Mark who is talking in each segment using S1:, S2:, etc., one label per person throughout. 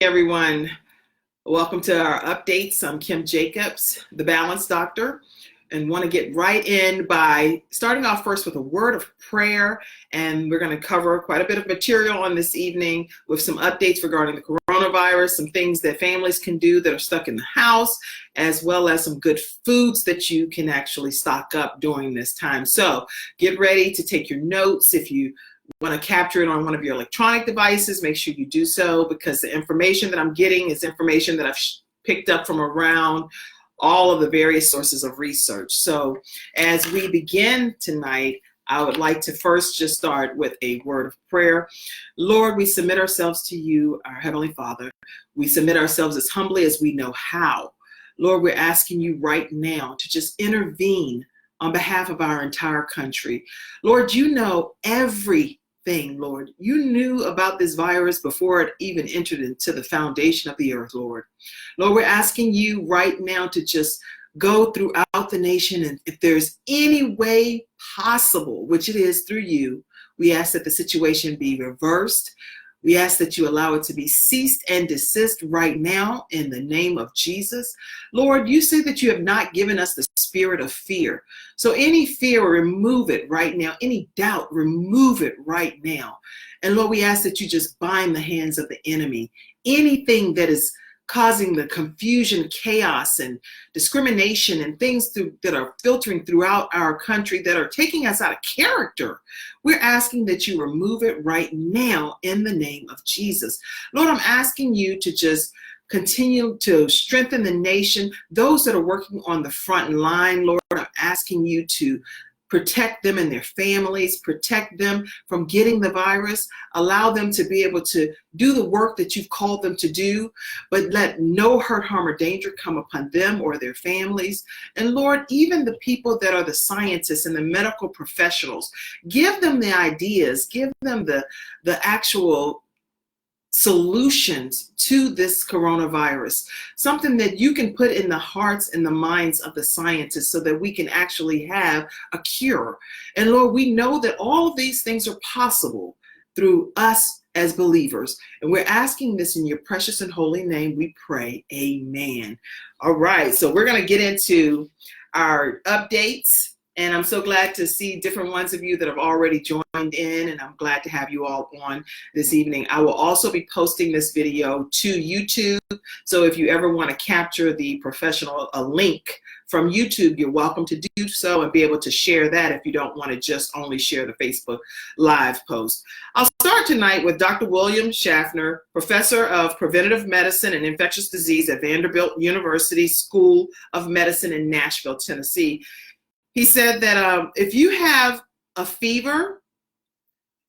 S1: Everyone. Welcome to our updates. I'm Kim Jacobs, the Balance Doctor, and want to get right in by starting off first with a word of prayer. And we're going to cover quite a bit of material on this evening with some updates regarding the coronavirus, some things that families can do that are stuck in the house, as well as some good foods that you can actually stock up during this time. So get ready to take your notes. If you want to capture it on one of your electronic devices, make sure you do so, because the information that I'm getting is information that I've picked up from around all of the various sources of research. So as we begin tonight, I would like to first just start with a word of prayer. Lord, we submit ourselves to you, our Heavenly Father. We submit ourselves as humbly as we know how. Lord, we're asking you right now to just intervene on behalf of our entire country. Lord, you know everything, Lord. You knew about this virus before it even entered into the foundation of the earth, Lord. Lord, we're asking you right now to just go throughout the nation, and if there's any way possible, which it is through you, we ask that the situation be reversed. We ask that you allow it to be ceased and desist right now in the name of Jesus. Lord, you say that you have not given us the spirit of fear. So any fear, remove it right now. Any doubt, remove it right now. And Lord, we ask that you just bind the hands of the enemy. Anything that is causing the confusion, chaos, and discrimination and things that are filtering throughout our country that are taking us out of character, we're asking that you remove it right now in the name of Jesus. Lord, I'm asking you to just continue to strengthen the nation, those that are working on the front line. Lord, I'm asking you to protect them and their families, protect them from getting the virus, allow them to be able to do the work that you've called them to do, but let no hurt, harm, or danger come upon them or their families. And Lord, even the people that are the scientists and the medical professionals, give them the ideas, give them the actual solutions to this coronavirus, something that you can put in the hearts and the minds of the scientists so that we can actually have a cure. And Lord, we know that all of these things are possible through us as believers. And we're asking this in your precious and holy name, we pray, amen. All right, so we're going to get into our updates. And I'm so glad to see different ones of you that have already joined in, and I'm glad to have you all on this evening. I will also be posting this video to YouTube. So if you ever want to capture the professional a link from YouTube, you're welcome to do so and be able to share that if you don't want to just only share the Facebook Live post. I'll start tonight with Dr. William Schaffner, Professor of Preventative Medicine and Infectious Disease at Vanderbilt University School of Medicine in Nashville, Tennessee. He said that if you have a fever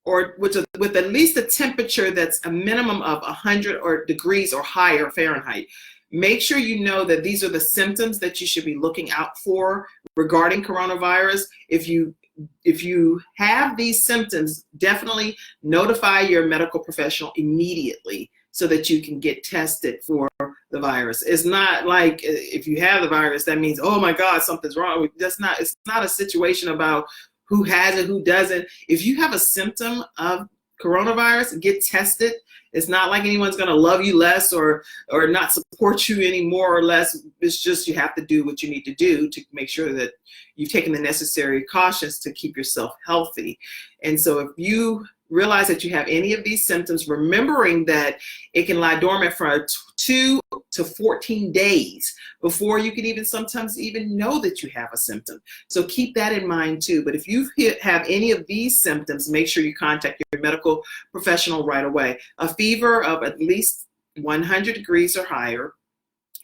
S1: or with at least a temperature that's a minimum of 100 degrees or higher Fahrenheit, make sure you know that these are the symptoms that you should be looking out for regarding coronavirus. If you have these symptoms, definitely notify your medical professional immediately so that you can get tested for the virus. It's not like if you have the virus, that means, oh my God, something's wrong. It's not a situation about who has it, who doesn't. If you have a symptom of coronavirus, get tested. It's not like anyone's going to love you less or not support you any more or less. It's just you have to do what you need to do to make sure that you've taken the necessary cautions to keep yourself healthy. And so if you realize that you have any of these symptoms, remembering that it can lie dormant for 2 to 14 days before you can even sometimes even know that you have a symptom. So keep that in mind too. But if you have any of these symptoms, make sure you contact your medical professional right away. A fever of at least 100 degrees or higher,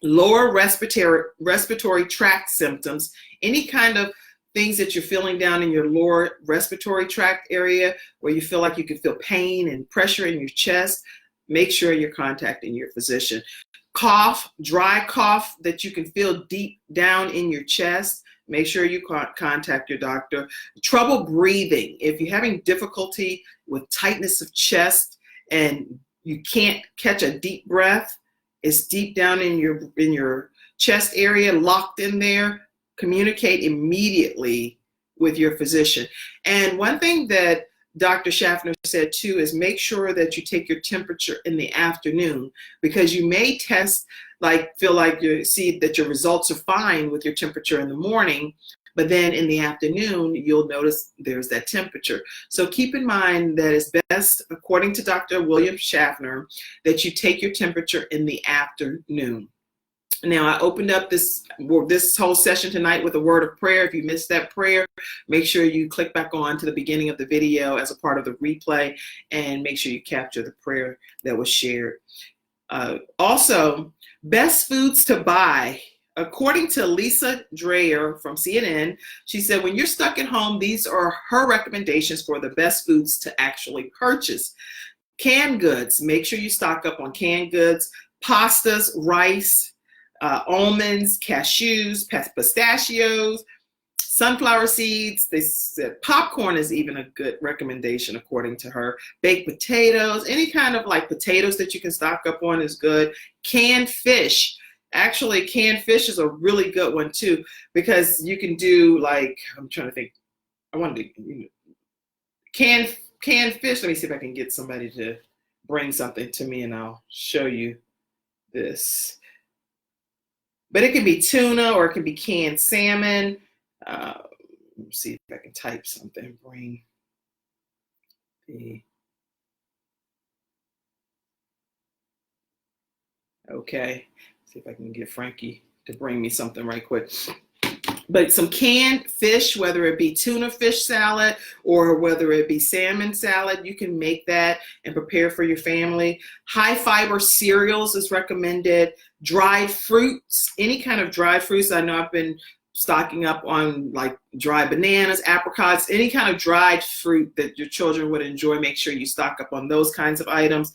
S1: lower respiratory tract symptoms, any kind of things that you're feeling down in your lower respiratory tract area where you feel like you can feel pain and pressure in your chest, make sure you're contacting your physician. Cough, dry cough that you can feel deep down in your chest, make sure you contact your doctor. Trouble breathing, if you're having difficulty with tightness of chest and you can't catch a deep breath, it's deep down in your chest area, locked in there, communicate immediately with your physician. And one thing that Dr. Schaffner said too is make sure that you take your temperature in the afternoon, because you may feel like you see that your results are fine with your temperature in the morning, but then in the afternoon, you'll notice there's that temperature. So keep in mind that it's best, according to Dr. William Schaffner, that you take your temperature in the afternoon. Now, I opened up this whole session tonight with a word of prayer. If you missed that prayer, make sure you click back on to the beginning of the video as a part of the replay, and make sure you capture the prayer that was shared. Also, best foods to buy. According to Lisa Dreyer from CNN, she said, when you're stuck at home, these are her recommendations for the best foods to actually purchase. Canned goods, make sure you stock up on canned goods, pastas, rice, almonds, cashews, pistachios, sunflower seeds. They said popcorn is even a good recommendation according to her. Baked potatoes, any kind of like potatoes that you can stock up on is good. Canned fish. Actually, canned fish is a really good one too, because you can do like, I'm trying to think, I want to do canned fish. Let me see if I can get somebody to bring something to me and I'll show you this. But it can be tuna or it can be canned salmon. Let me see if I can type something. Bring the, okay. See if I can get Frankie to bring me something right quick. But some canned fish, whether it be tuna fish salad or whether it be salmon salad, you can make that and prepare for your family. High fiber cereals is recommended. Dried fruits, any kind of dried fruits. I know I've been stocking up on like dried bananas, apricots, any kind of dried fruit that your children would enjoy. Make sure you stock up on those kinds of items.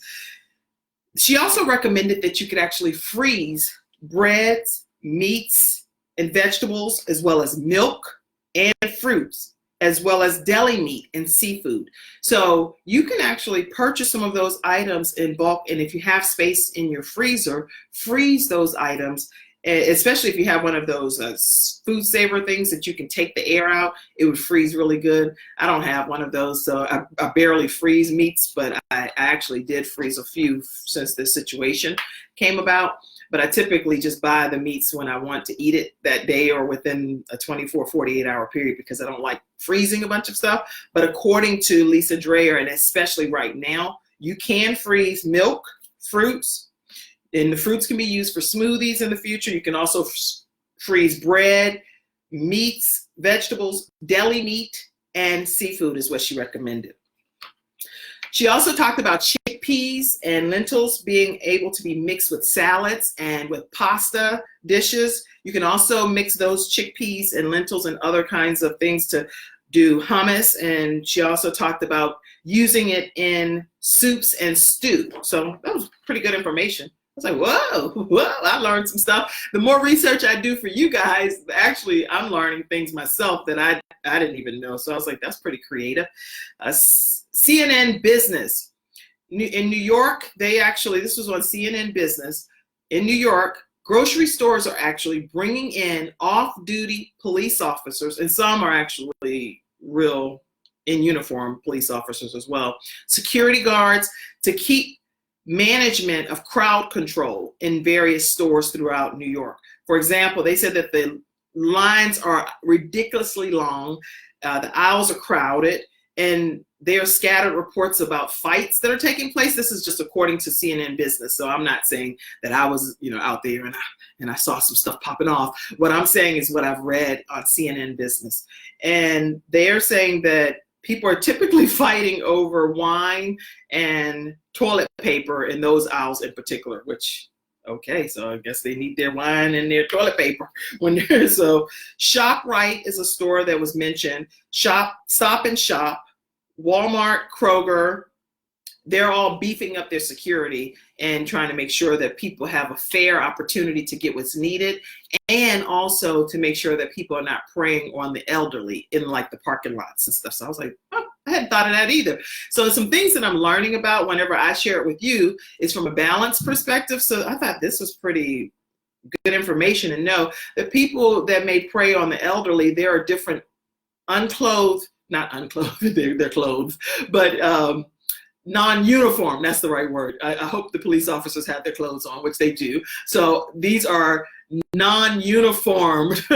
S1: She also recommended that you could actually freeze breads, meats, and vegetables, as well as milk and fruits, as well as deli meat and seafood. So you can actually purchase some of those items in bulk, and if you have space in your freezer, freeze those items, especially if you have one of those food saver things that you can take the air out. It would freeze really good. I don't have one of those, so I barely freeze meats, but I actually did freeze a few since this situation came about. But I typically just buy the meats when I want to eat it that day or within a 24, 48-hour period, because I don't like freezing a bunch of stuff. But according to Lisa Dreyer, and especially right now, you can freeze milk, fruits, and the fruits can be used for smoothies in the future. You can also freeze bread, meats, vegetables, deli meat, and seafood is what she recommended. She also talked about chickpeas and lentils being able to be mixed with salads and with pasta dishes. You can also mix those chickpeas and lentils and other kinds of things to do hummus. And she also talked about using it in soups and stew. So that was pretty good information. I was like, whoa, I learned some stuff. The more research I do for you guys, actually, I'm learning things myself that I didn't even know. So I was like, that's pretty creative. CNN Business. In New York, this was on CNN Business. In New York, grocery stores are actually bringing in off-duty police officers, and some are actually real in uniform police officers as well, security guards, to keep management of crowd control in various stores throughout New York. For example, they said that the lines are ridiculously long, the aisles are crowded, and there are scattered reports about fights that are taking place. This is just according to CNN Business. So I'm not saying that I was, out there and I saw some stuff popping off. What I'm saying is what I've read on CNN Business. And they're saying that people are typically fighting over wine and toilet paper in those aisles in particular, which, okay, so I guess they need their wine and their toilet paper. So ShopRite is a store that was mentioned. Stop and Shop, Walmart, Kroger, they're all beefing up their security and trying to make sure that people have a fair opportunity to get what's needed, and also to make sure that people are not preying on the elderly in like the parking lots and stuff. So I was like, oh, I hadn't thought of that either. So some things that I'm learning about whenever I share it with you is from a balance perspective. So I thought this was pretty good information to know that people that may prey on the elderly, there are different unclothed not unclothed, they're clothes, but non-uniform, that's the right word. I hope the police officers have their clothes on, which they do. So these are non-uniformed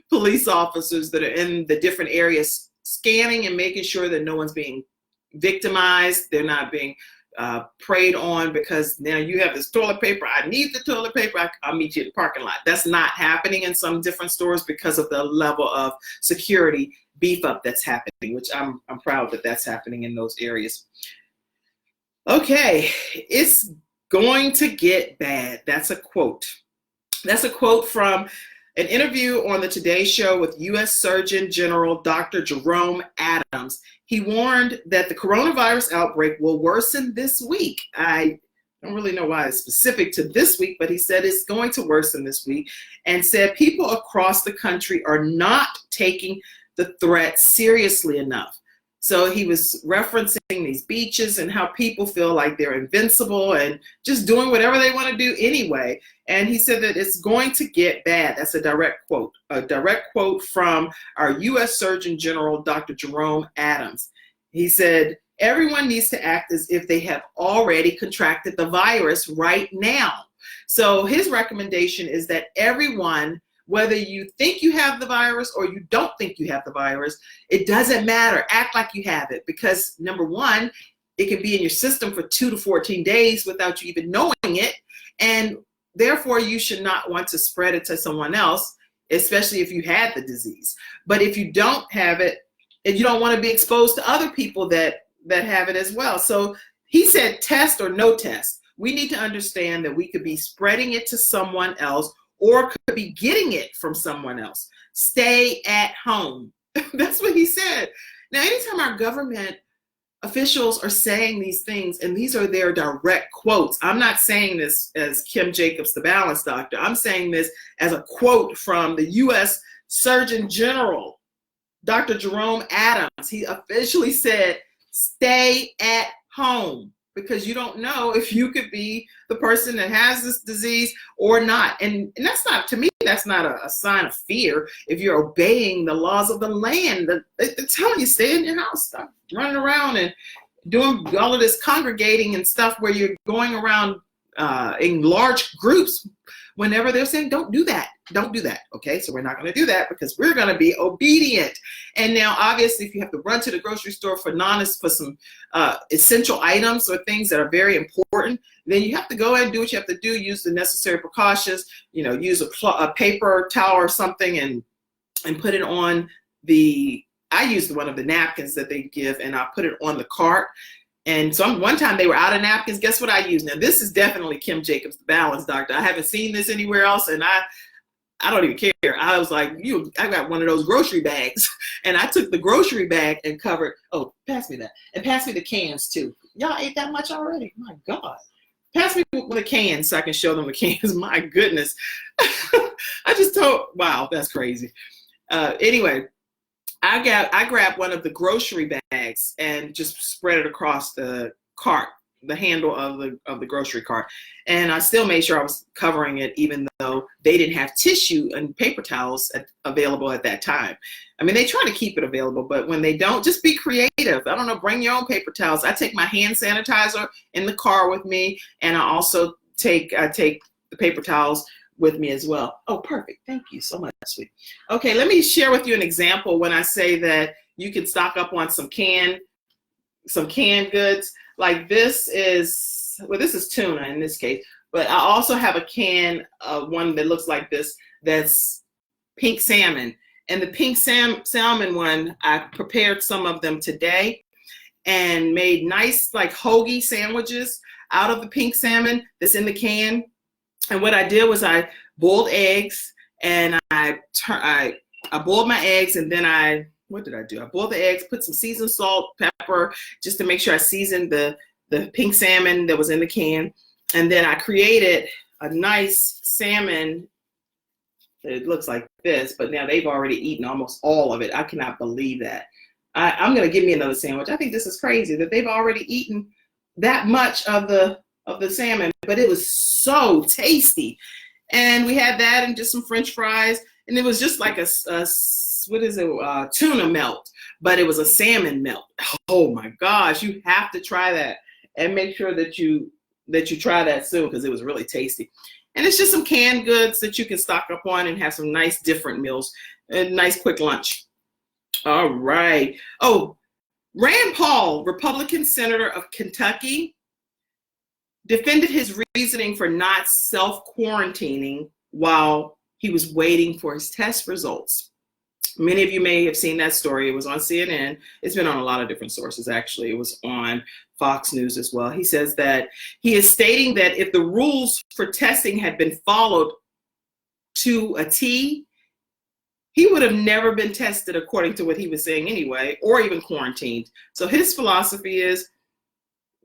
S1: police officers that are in the different areas scanning and making sure that no one's being victimized, they're not being preyed on because now you have this toilet paper, I need the toilet paper, I'll meet you at the parking lot. That's not happening in some different stores because of the level of security beef up that's happening, which I'm proud that that's happening in those areas. Okay, it's going to get bad. That's a quote. That's a quote from an interview on the Today Show with U.S. Surgeon General Dr. Jerome Adams. He warned that the coronavirus outbreak will worsen this week. I don't really know why it's specific to this week, but he said it's going to worsen this week and said people across the country are not taking the threat seriously enough. So he was referencing these beaches and how people feel like they're invincible and just doing whatever they want to do anyway. And he said that it's going to get bad. That's a direct quote from our U.S. Surgeon General, Dr. Jerome Adams. He said, everyone needs to act as if they have already contracted the virus right now. So his recommendation is that everyone, whether you think you have the virus or you don't think you have the virus, it doesn't matter. Act like you have it because, number one, it can be in your system for 2 to 14 days without you even knowing it. And therefore, you should not want to spread it to someone else, especially if you had the disease. But if you don't have it, and you don't want to be exposed to other people that have it as well. So he said test or no test. We need to understand that we could be spreading it to someone else or could be getting it from someone else. Stay at home. That's what he said. Now, anytime our government officials are saying these things, and these are their direct quotes, I'm not saying this as Kim Jacobs, the balance doctor. I'm saying this as a quote from the U.S. Surgeon General, Dr. Jerome Adams. He officially said, stay at home, because you don't know if you could be the person that has this disease or not. And that's not, to me, that's not a sign of fear. If you're obeying the laws of the land, they're telling you, stay in your house, stop running around and doing all of this congregating and stuff where you're going around in large groups whenever they're saying, don't do that. Don't do that. Okay, so we're not going to do that because we're going to be obedient. And now, obviously, if you have to run to the grocery store for some essential items or things that are very important, then you have to go ahead and do what you have to do. Use the necessary precautions. You know, use a paper towel or something and put it on the. I use one of the napkins that they give, and I put it on the cart. And so one time they were out of napkins. Guess what I use? Now, this is definitely Kim Jacobs, the balance doctor. I haven't seen this anywhere else, and I don't even care. I was like, I got one of those grocery bags, and I took the grocery bag and covered. Oh, pass me that, and pass me the cans too. Y'all ate that much already? My God, pass me with a can so I can show them the cans. My goodness, I just told. Wow, that's crazy. Anyway. I grabbed one of the grocery bags and just spread it across the cart, the handle of the grocery cart. And I still made sure I was covering it, even though they didn't have tissue and paper towels available at that time. I mean, they try to keep it available, but when they don't, just be creative. I don't know, bring your own paper towels. I take my hand sanitizer in the car with me, and I also take the paper towels with me as well. Oh, perfect. Thank you so much, sweet. Okay, let me share with you an example when I say that you can stock up on some canned goods. Like this is tuna in this case, but I also have a can of one that looks like this that's pink salmon. And the pink salmon one, I prepared some of them today and made nice like hoagie sandwiches out of the pink salmon that's in the can. And what I did was I boiled eggs, and I boiled my eggs, and then what did I do? I boiled the eggs, put some seasoned salt, pepper, just to make sure I seasoned the pink salmon that was in the can. And then I created a nice salmon. It looks like this, but now they've already eaten almost all of it. I cannot believe that. I'm going to give me another sandwich. I think this is crazy that they've already eaten that much of the salmon, but it was so tasty. And we had that and just some French fries, and it was just like a what is it? Tuna melt, but it was a salmon melt. Oh my gosh, you have to try that, and make sure that you try that soon, because it was really tasty. And it's just some canned goods that you can stock up on and have some nice different meals, a nice quick lunch. All right. Oh, Rand Paul, Republican senator of Kentucky, defended his reasoning for not self-quarantining while he was waiting for his test results. Many of you may have seen that story. It was on CNN. It's been on a lot of different sources, actually. It was on Fox News as well. He says that he is stating that if the rules for testing had been followed to a T, he would have never been tested according to what he was saying anyway, or even quarantined. So his philosophy is,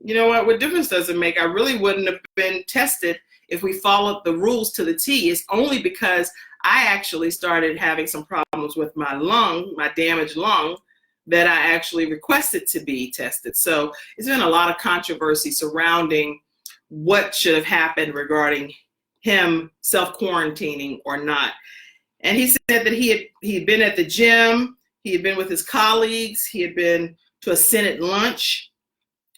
S1: you know what difference does it make? I really wouldn't have been tested if we followed the rules to the T. It's only because I actually started having some problems with my lung, my damaged lung, that I actually requested to be tested. So it's been a lot of controversy surrounding what should have happened regarding him self-quarantining or not. And he said that he had been at the gym, he had been with his colleagues, he had been to a Senate lunch,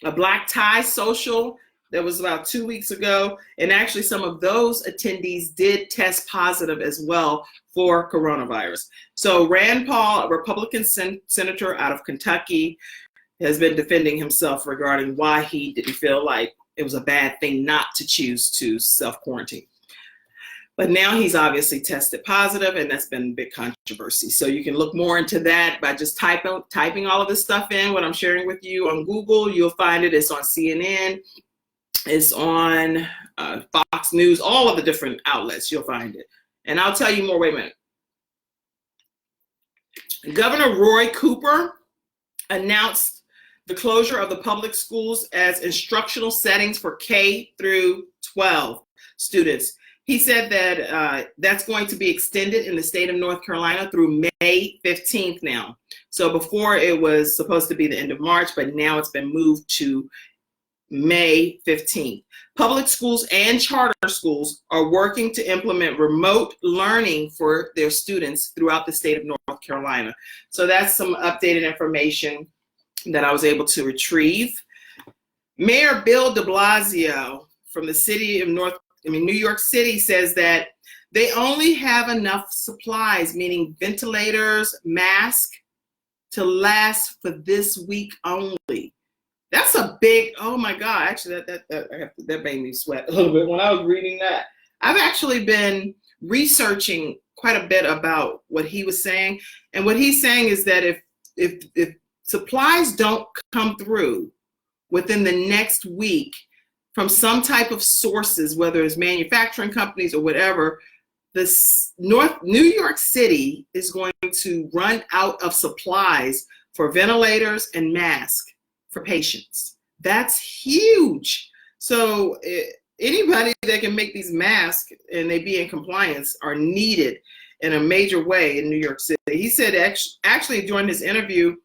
S1: a black tie social that was about 2 weeks ago. And actually some of those attendees did test positive as well for coronavirus. So Rand Paul, a Republican senator out of Kentucky, has been defending himself regarding why he didn't feel like it was a bad thing not to choose to self-quarantine. But now he's obviously tested positive, and that's been a big controversy. So you can look more into that by just typing all of this stuff in, what I'm sharing with you on Google. You'll find it. It's on CNN. It's on Fox News, all of the different outlets. You'll find it. And I'll tell you more. Wait a minute. Governor Roy Cooper announced the closure of the public schools as instructional settings for K through 12 students. He said that that's going to be extended in the state of North Carolina through May 15th now. So before it was supposed to be the end of March, but now it's been moved to May 15th. Public schools and charter schools are working to implement remote learning for their students throughout the state of North Carolina. So that's some updated information that I was able to retrieve. Mayor Bill de Blasio from the city of New York City says that they only have enough supplies, meaning ventilators, masks, to last for this week only. That's a big, oh my God, actually that made me sweat a little bit when I was reading that. I've actually been researching quite a bit about what he was saying. And what he's saying is that if supplies don't come through within the next week from some type of sources, whether it's manufacturing companies or whatever, New York City is going to run out of supplies for ventilators and masks for patients. That's huge. So anybody that can make these masks and they be in compliance are needed in a major way in New York City. He said actually during his interview,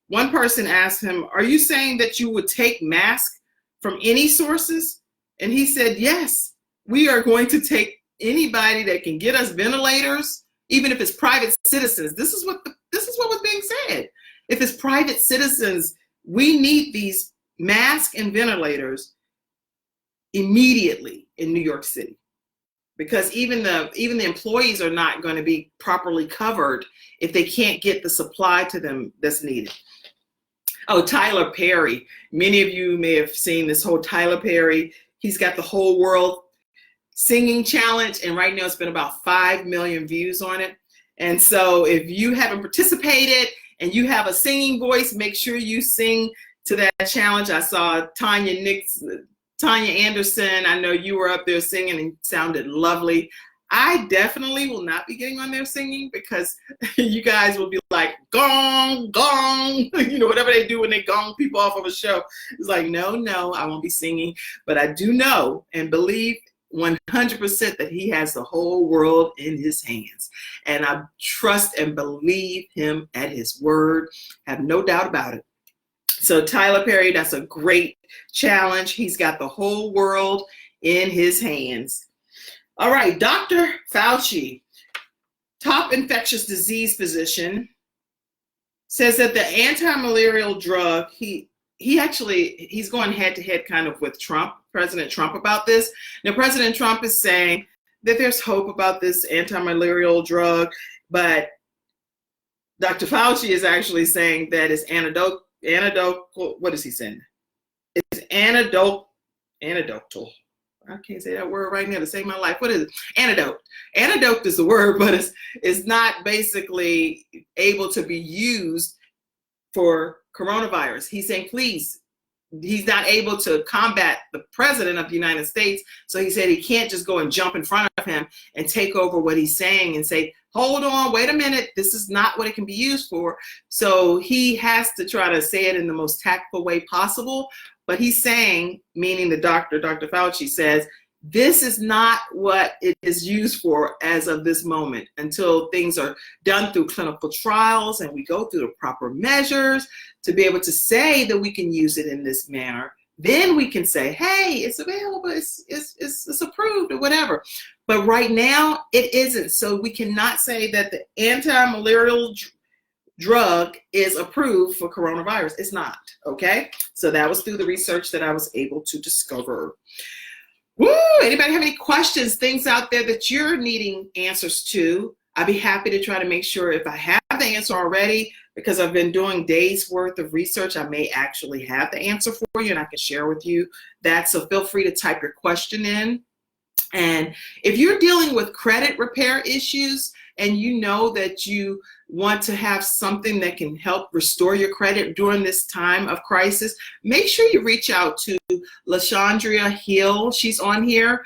S1: one person asked him, "Are you saying that you would take masks from any sources?" And he said, "Yes, we are going to take anybody that can get us ventilators, even if it's private citizens." This is what was being said. If it's private citizens, we need these masks and ventilators immediately in New York City, because even the employees are not going to be properly covered if they can't get the supply to them that's needed. Oh, Tyler Perry. Many of you may have seen this whole Tyler Perry. He's got the whole world singing challenge, and right now it's been about 5 million views on it. And so if you haven't participated and you have a singing voice, make sure you sing to that challenge. I saw Tanya Anderson. I know you were up there singing and sounded lovely. I definitely will not be getting on there singing, because you guys will be like, gong, gong, whatever they do when they gong people off of a show. It's like, no, I won't be singing. But I do know and believe 100% that he has the whole world in his hands. And I trust and believe him at his word. Have no doubt about it. So Tyler Perry, that's a great challenge. He's got the whole world in his hands. All right, Dr. Fauci, top infectious disease physician, says that the anti-malarial drug, he's going head to head kind of with Trump, President Trump, about this. Now, President Trump is saying that there's hope about this anti-malarial drug, but Dr. Fauci is actually saying that it's antidotal. What is he saying? It's antidotal. I can't say that word right now to save my life. What is it? Antidote. Antidote is the word, but it's not basically able to be used for coronavirus. He's saying, please, he's not able to combat the president of the United States. So he said he can't just go and jump in front of him and take over what he's saying and say, hold on, wait a minute, this is not what it can be used for. So he has to try to say it in the most tactful way possible. But he's saying, meaning the Dr. Fauci says, this is not what it is used for as of this moment until things are done through clinical trials and we go through the proper measures to be able to say that we can use it in this manner. Then we can say, hey, it's available, it's approved or whatever. But right now it isn't. So we cannot say that the anti-malarial drug is approved for coronavirus. It's not, okay? So that was through the research that I was able to discover. Woo! Anybody have any questions, things out there that you're needing answers to? I'd be happy to try to make sure if I have the answer already, because I've been doing days worth of research, I may actually have the answer for you and I can share with you that. So feel free to type your question in. And if you're dealing with credit repair issues and you know that you want to have something that can help restore your credit during this time of crisis, make sure you reach out to LaShondria Hill. She's on here,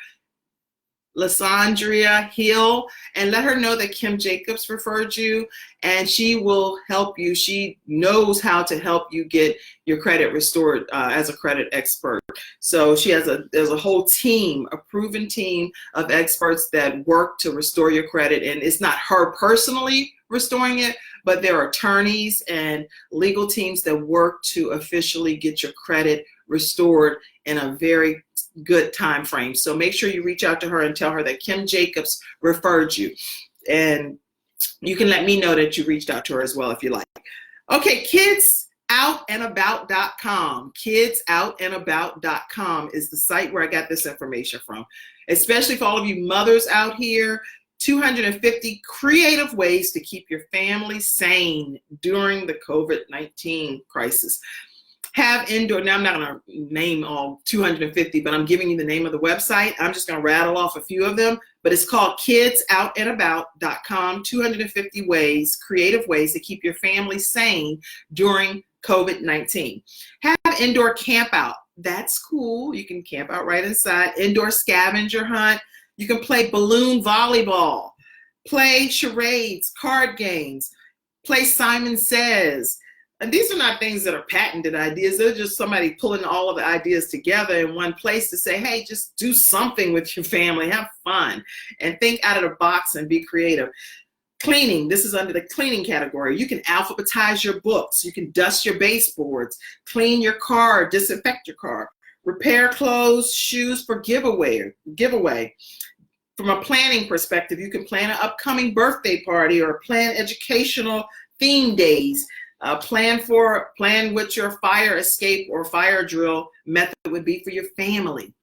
S1: LaShondria Hill, and let her know that Kim Jacobs referred you, and she will help you. She knows how to help you get your credit restored as a credit expert. So there's a whole team, a proven team of experts that work to restore your credit, and it's not her personally restoring it, but there are attorneys and legal teams that work to officially get your credit restored in a very good time frame. So make sure you reach out to her and tell her that Kim Jacobs referred you. And you can let me know that you reached out to her as well if you like. Okay, kidsoutlandabout.com. Kidsoutlandabout.com is the site where I got this information from. Especially for all of you mothers out here, 250 creative ways to keep your family sane during the COVID-19 crisis. Have indoor, now I'm not going to name all 250, but I'm giving you the name of the website. I'm just going to rattle off a few of them, but it's called kidsoutlandabout.com, 250 ways, creative ways to keep your family sane during COVID-19. Have indoor camp out. That's cool. You can camp out right inside. Indoor scavenger hunt. You can play balloon volleyball, play charades, card games, play Simon Says. And these are not things that are patented ideas. They're just somebody pulling all of the ideas together in one place to say, hey, just do something with your family, have fun, and think out of the box and be creative. Cleaning, this is under the cleaning category. You can alphabetize your books. You can dust your baseboards, clean your car, disinfect your car, repair clothes, shoes for giveaway. From a planning perspective, you can plan an upcoming birthday party or plan educational theme days. Plan what your fire escape or fire drill method would be for your family.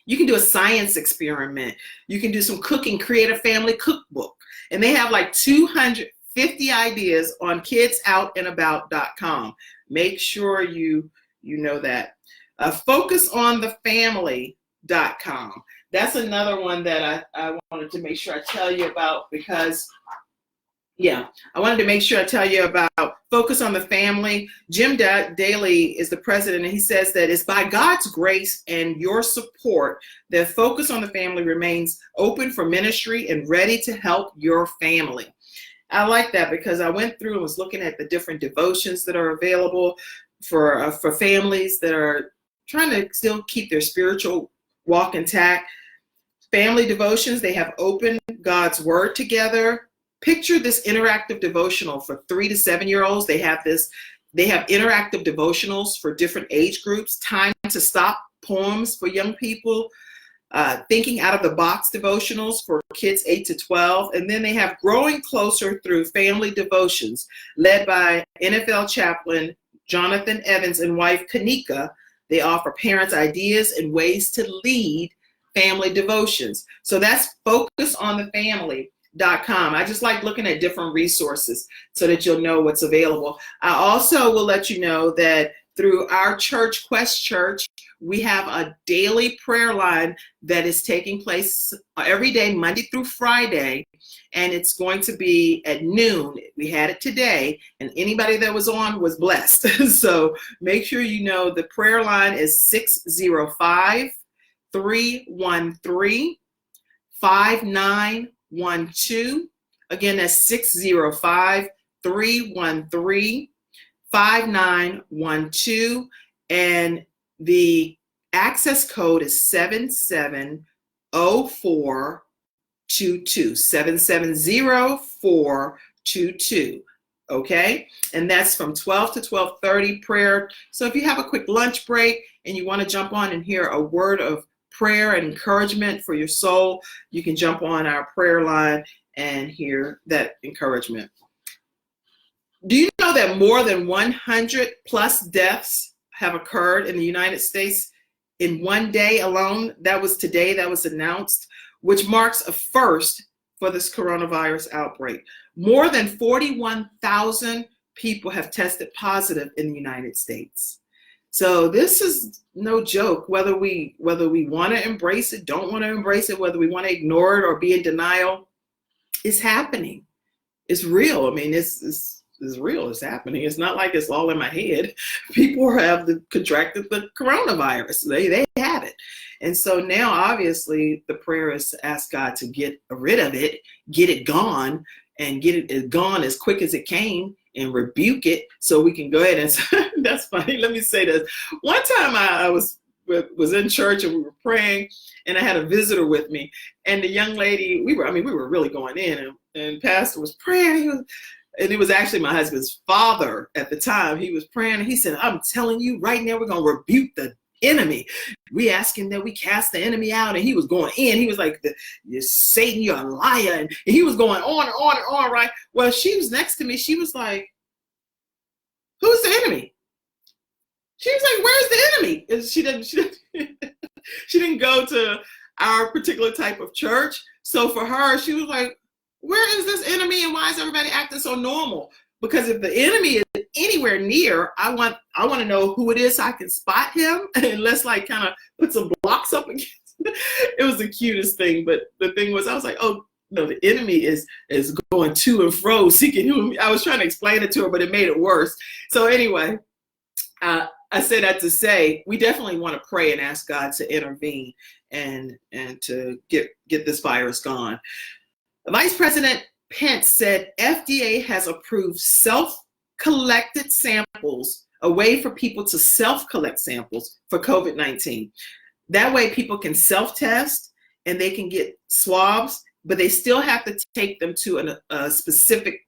S1: You can do a science experiment. You can do some cooking, create a family cookbook. And they have like 250 ideas on kidsoutlandabout.com. Make sure you know that. Focusonthefamily.com. That's another one that I wanted to make sure I tell you about because I wanted to make sure I tell you about Focus on the Family. Jim Daly is the president, and he says that it's by God's grace and your support that Focus on the Family remains open for ministry and ready to help your family. I like that because I went through and was looking at the different devotions that are available for families that are trying to still keep their spiritual walk intact. Family devotions, they have opened God's word together. Picture this interactive devotional for 3 to 7-year-olds. They have interactive devotionals for different age groups. Time to Stop poems for young people. Thinking Out of the Box devotionals for kids 8 to 12. And then they have Growing Closer Through Family Devotions, led by NFL chaplain Jonathan Evans and wife Kanika. They offer parents ideas and ways to lead family devotions. So that's FocusOnTheFamily.com. I just like looking at different resources so that you'll know what's available. I also will let you know that through our church, Quest Church, we have a daily prayer line that is taking place every day, Monday through Friday, and it's going to be at noon. We had it today, and anybody that was on was blessed. So make sure you know the prayer line is 605-313-5912. Again, that's 605-313-5912, and the access code is 770422, 770422. Okay, and that's from 12 to 12:30 prayer. So if you have a quick lunch break and you want to jump on and hear a word of prayer and encouragement for your soul, you can jump on our prayer line and hear that encouragement. Do you know that more than 100 plus deaths have occurred in the United States in one day alone? That was today, that was announced, which marks a first for this coronavirus outbreak. More than 41,000 people have tested positive in the United States. So this is no joke, whether we want to embrace it, don't want to embrace it, whether we want to ignore it or be in denial, it's happening. It's real. I mean, it's real. It's happening. It's not like it's all in my head. People have contracted the coronavirus. They have it. And so now, obviously, the prayer is to ask God to get rid of it, get it gone, and get it gone as quick as it came, and rebuke it so we can go ahead and that's funny. Let me say this. One time I was in church and we were praying, and I had a visitor with me, and the young lady, we were really going in, and pastor was praying. And it was actually my husband's father at the time. He was praying, and he said, I'm telling you right now, we're going to rebuke the enemy. We asking that we cast the enemy out. And he was going in. He was like, Satan, you're a liar. And he was going on and on and on, right? Well, she was next to me. She was like, who's the enemy? She was like, where's the enemy? And she didn't go to our particular type of church. So for her, she was like, where is this enemy, and why is everybody acting so normal? Because if the enemy is anywhere near, I want to know who it is so I can spot him, and let's like kind of put some blocks up against it. It was the cutest thing, but the thing was, I was like, oh no, the enemy is going to and fro seeking whom. I was trying to explain it to her, but it made it worse. So anyway, I say that to say we definitely want to pray and ask God to intervene and to get this virus gone. Vice President Pence said FDA has approved self-collected samples, a way for people to self-collect samples for COVID-19. That way people can self-test and they can get swabs, but they still have to take them to a specific,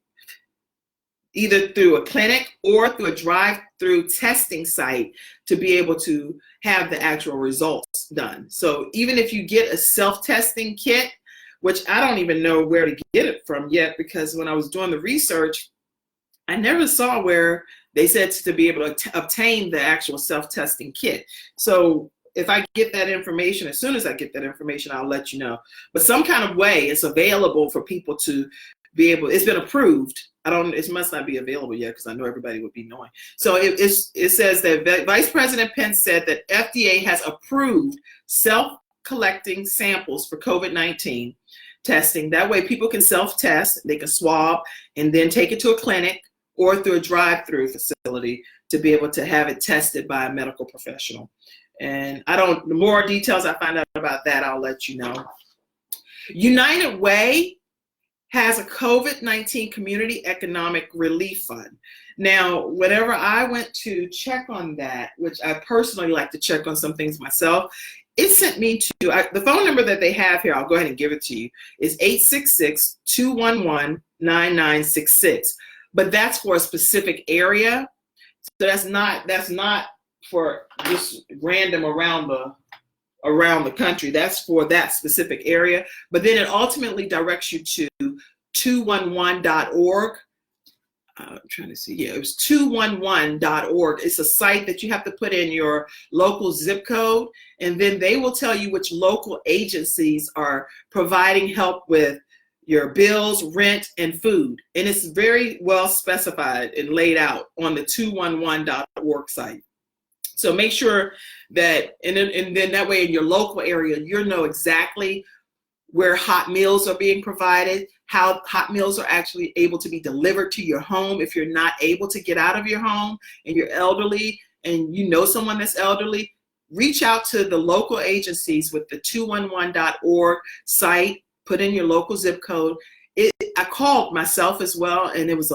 S1: either through a clinic or through a drive-through testing site to be able to have the actual results done. So even if you get a self-testing kit, which I don't even know where to get it from yet, because when I was doing the research, I never saw where they said to be able to obtain the actual self-testing kit. So if I get that information, as soon as I get that information, I'll let you know. But some kind of way it's available for people to be able, it's been approved. It must not be available yet because I know everybody would be knowing. So it says that Vice President Pence said that FDA has approved self-collecting samples for COVID-19 testing. That way people can self-test, they can swab, and then take it to a clinic or through a drive-through facility to be able to have it tested by a medical professional. And the more details I find out about that, I'll let you know. United Way has a COVID-19 Community Economic Relief Fund. Now, whenever I went to check on that, which I personally like to check on some things myself, it sent me to, the phone number that they have here, I'll go ahead and give it to you, is 866-211-9966. But that's for a specific area. So that's not for just random around around the country. That's for that specific area. But then it ultimately directs you to 211.org. I'm trying to see. Yeah, it was 211.org. It's a site that you have to put in your local zip code, and then they will tell you which local agencies are providing help with your bills, rent, and food. And it's very well specified and laid out on the 211.org site. So make sure that, and then that way in your local area, you'll know exactly where hot meals are being provided, how hot meals are actually able to be delivered to your home if you're not able to get out of your home and you're elderly and you know someone that's elderly. Reach out to the local agencies with the 211.org site, put in your local zip code. I called myself as well, and it was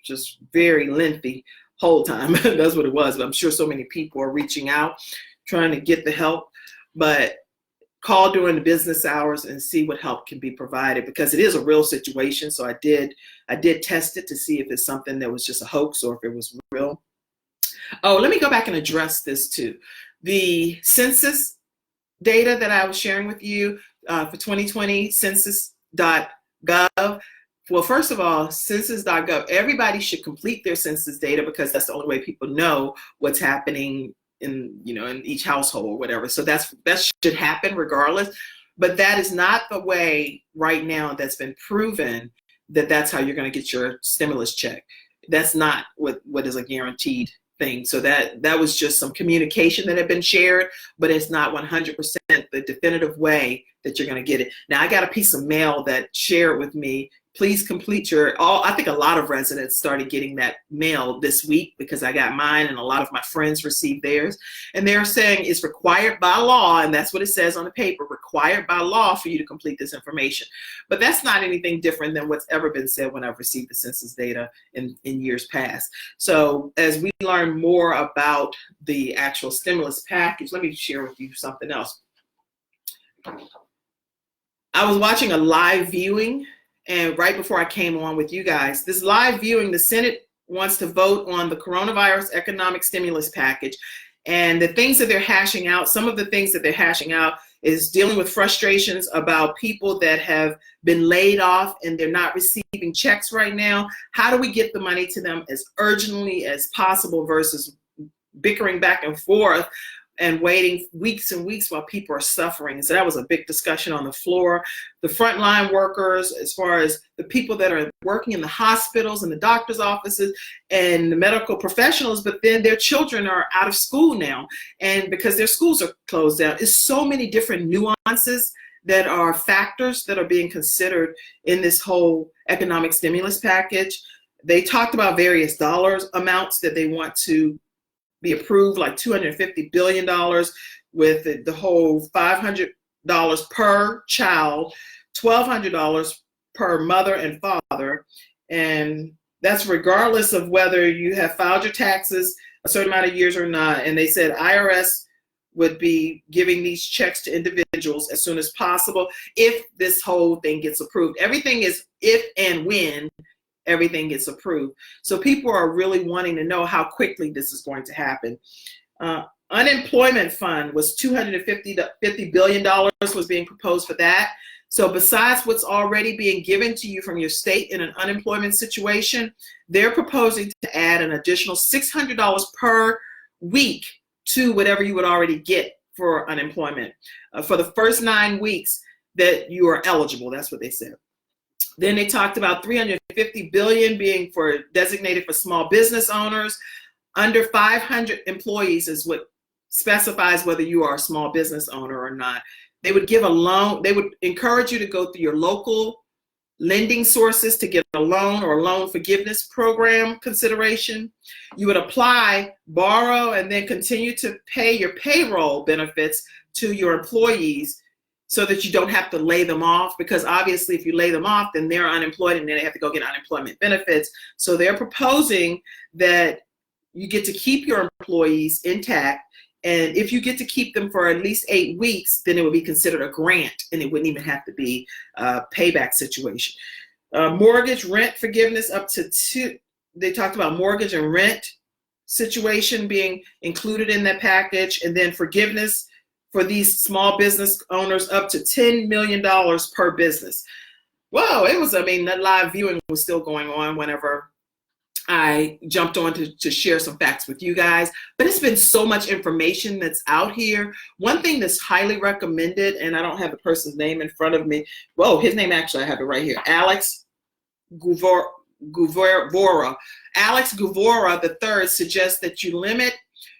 S1: just very lengthy whole time. That's what it was. But I'm sure so many people are reaching out, trying to get the help. But call during the business hours and see what help can be provided, because it is a real situation. So I did test it to see if it's something that was just a hoax or if it was real. Oh, let me go back and address this too. The census data that I was sharing with you for 2020, census.gov. Well, first of all, census.gov, everybody should complete their census data, because that's the only way people know what's happening in each household or whatever. So that should happen regardless. But that is not the way right now that's been proven that that's how you're going to get your stimulus check. That's not what is a guaranteed thing. So that was just some communication that had been shared, but it's not 100% the definitive way that you're going to get it. Now, I got a piece of mail that shared with me, please complete I think a lot of residents started getting that mail this week, because I got mine and a lot of my friends received theirs. And they're saying it's required by law, and that's what it says on the paper, required by law for you to complete this information. But that's not anything different than what's ever been said when I've received the census data in years past. So as we learn more about the actual stimulus package, let me share with you something else. I was watching a live viewing, and right before I came on with you guys, this live viewing, the Senate wants to vote on the coronavirus economic stimulus package. And the things that they're hashing out, some of the things that they're hashing out is dealing with frustrations about people that have been laid off and they're not receiving checks right now. How do we get the money to them as urgently as possible versus bickering back and forth and waiting weeks and weeks while people are suffering? So that was a big discussion on the floor. The frontline workers, as far as the people that are working in the hospitals and the doctor's offices and the medical professionals, but then their children are out of school now, and because their schools are closed down. It's so many different nuances that are factors that are being considered in this whole economic stimulus package. They talked about various dollars amounts that they want to be approved, like $250 billion, with the whole $500 per child, $1,200 per mother and father. And that's regardless of whether you have filed your taxes a certain amount of years or not. And they said IRS would be giving these checks to individuals as soon as possible if this whole thing gets approved. Everything is if and when everything gets approved. So people are really wanting to know how quickly this is going to happen. Unemployment fund was $250 billion was being proposed for that. So besides what's already being given to you from your state in an unemployment situation, they're proposing to add an additional $600 per week to whatever you would already get for unemployment for the first 9 weeks that you are eligible. That's what they said. Then they talked about $350 billion being designated for small business owners. Under 500 employees is what specifies whether you are a small business owner or not. They would give a loan. They would encourage you to go through your local lending sources to get a loan or a loan forgiveness program consideration. You would apply, borrow, and then continue to pay your payroll benefits to your employees, so that you don't have to lay them off, because obviously if you lay them off, then they're unemployed and then they have to go get unemployment benefits. So they're proposing that you get to keep your employees intact, and if you get to keep them for at least 8 weeks, then it would be considered a grant and it wouldn't even have to be a payback situation. Mortgage rent forgiveness up to they talked about mortgage and rent situation being included in that package, and then forgiveness for these small business owners up to $10 million per business. Whoa, it was, I mean, that live viewing was still going on whenever I jumped on to share some facts with you guys, but it's been so much information that's out here. One thing that's highly recommended, and I don't have the person's name in front of me. Whoa, his name, actually, I have it right here. Alex Guvora. Alex Guvora III suggests that you limit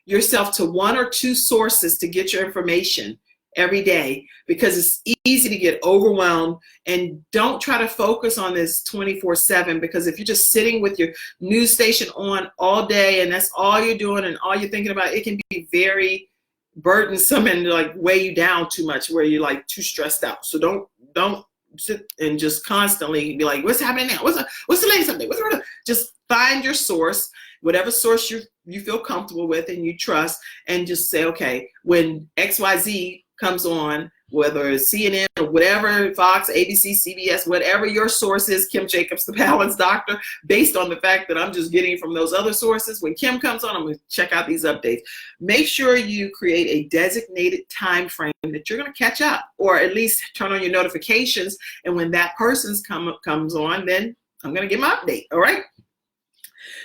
S1: yourself to 1 or 2 sources to get your information every day, because it's easy to get overwhelmed. And don't try to focus on this 24/7, because if you're just sitting with your news station on all day and that's all you're doing and all you're thinking about, it can be very burdensome and like weigh you down too much, where you're like too stressed out. So don't sit and just constantly be like, what's happening now? What's the latest update? Just find your source, whatever source you feel comfortable with and you trust, and just say, okay, when XYZ comes on, whether it's CNN or whatever, Fox, ABC, CBS, whatever your source is, Kim Jacobs, the Balance Doctor, based on the fact that I'm just getting from those other sources. When Kim comes on, I'm going to check out these updates. Make sure you create a designated time frame that you're going to catch up, or at least turn on your notifications. And when that person's comes on, then I'm going to get my update. All right.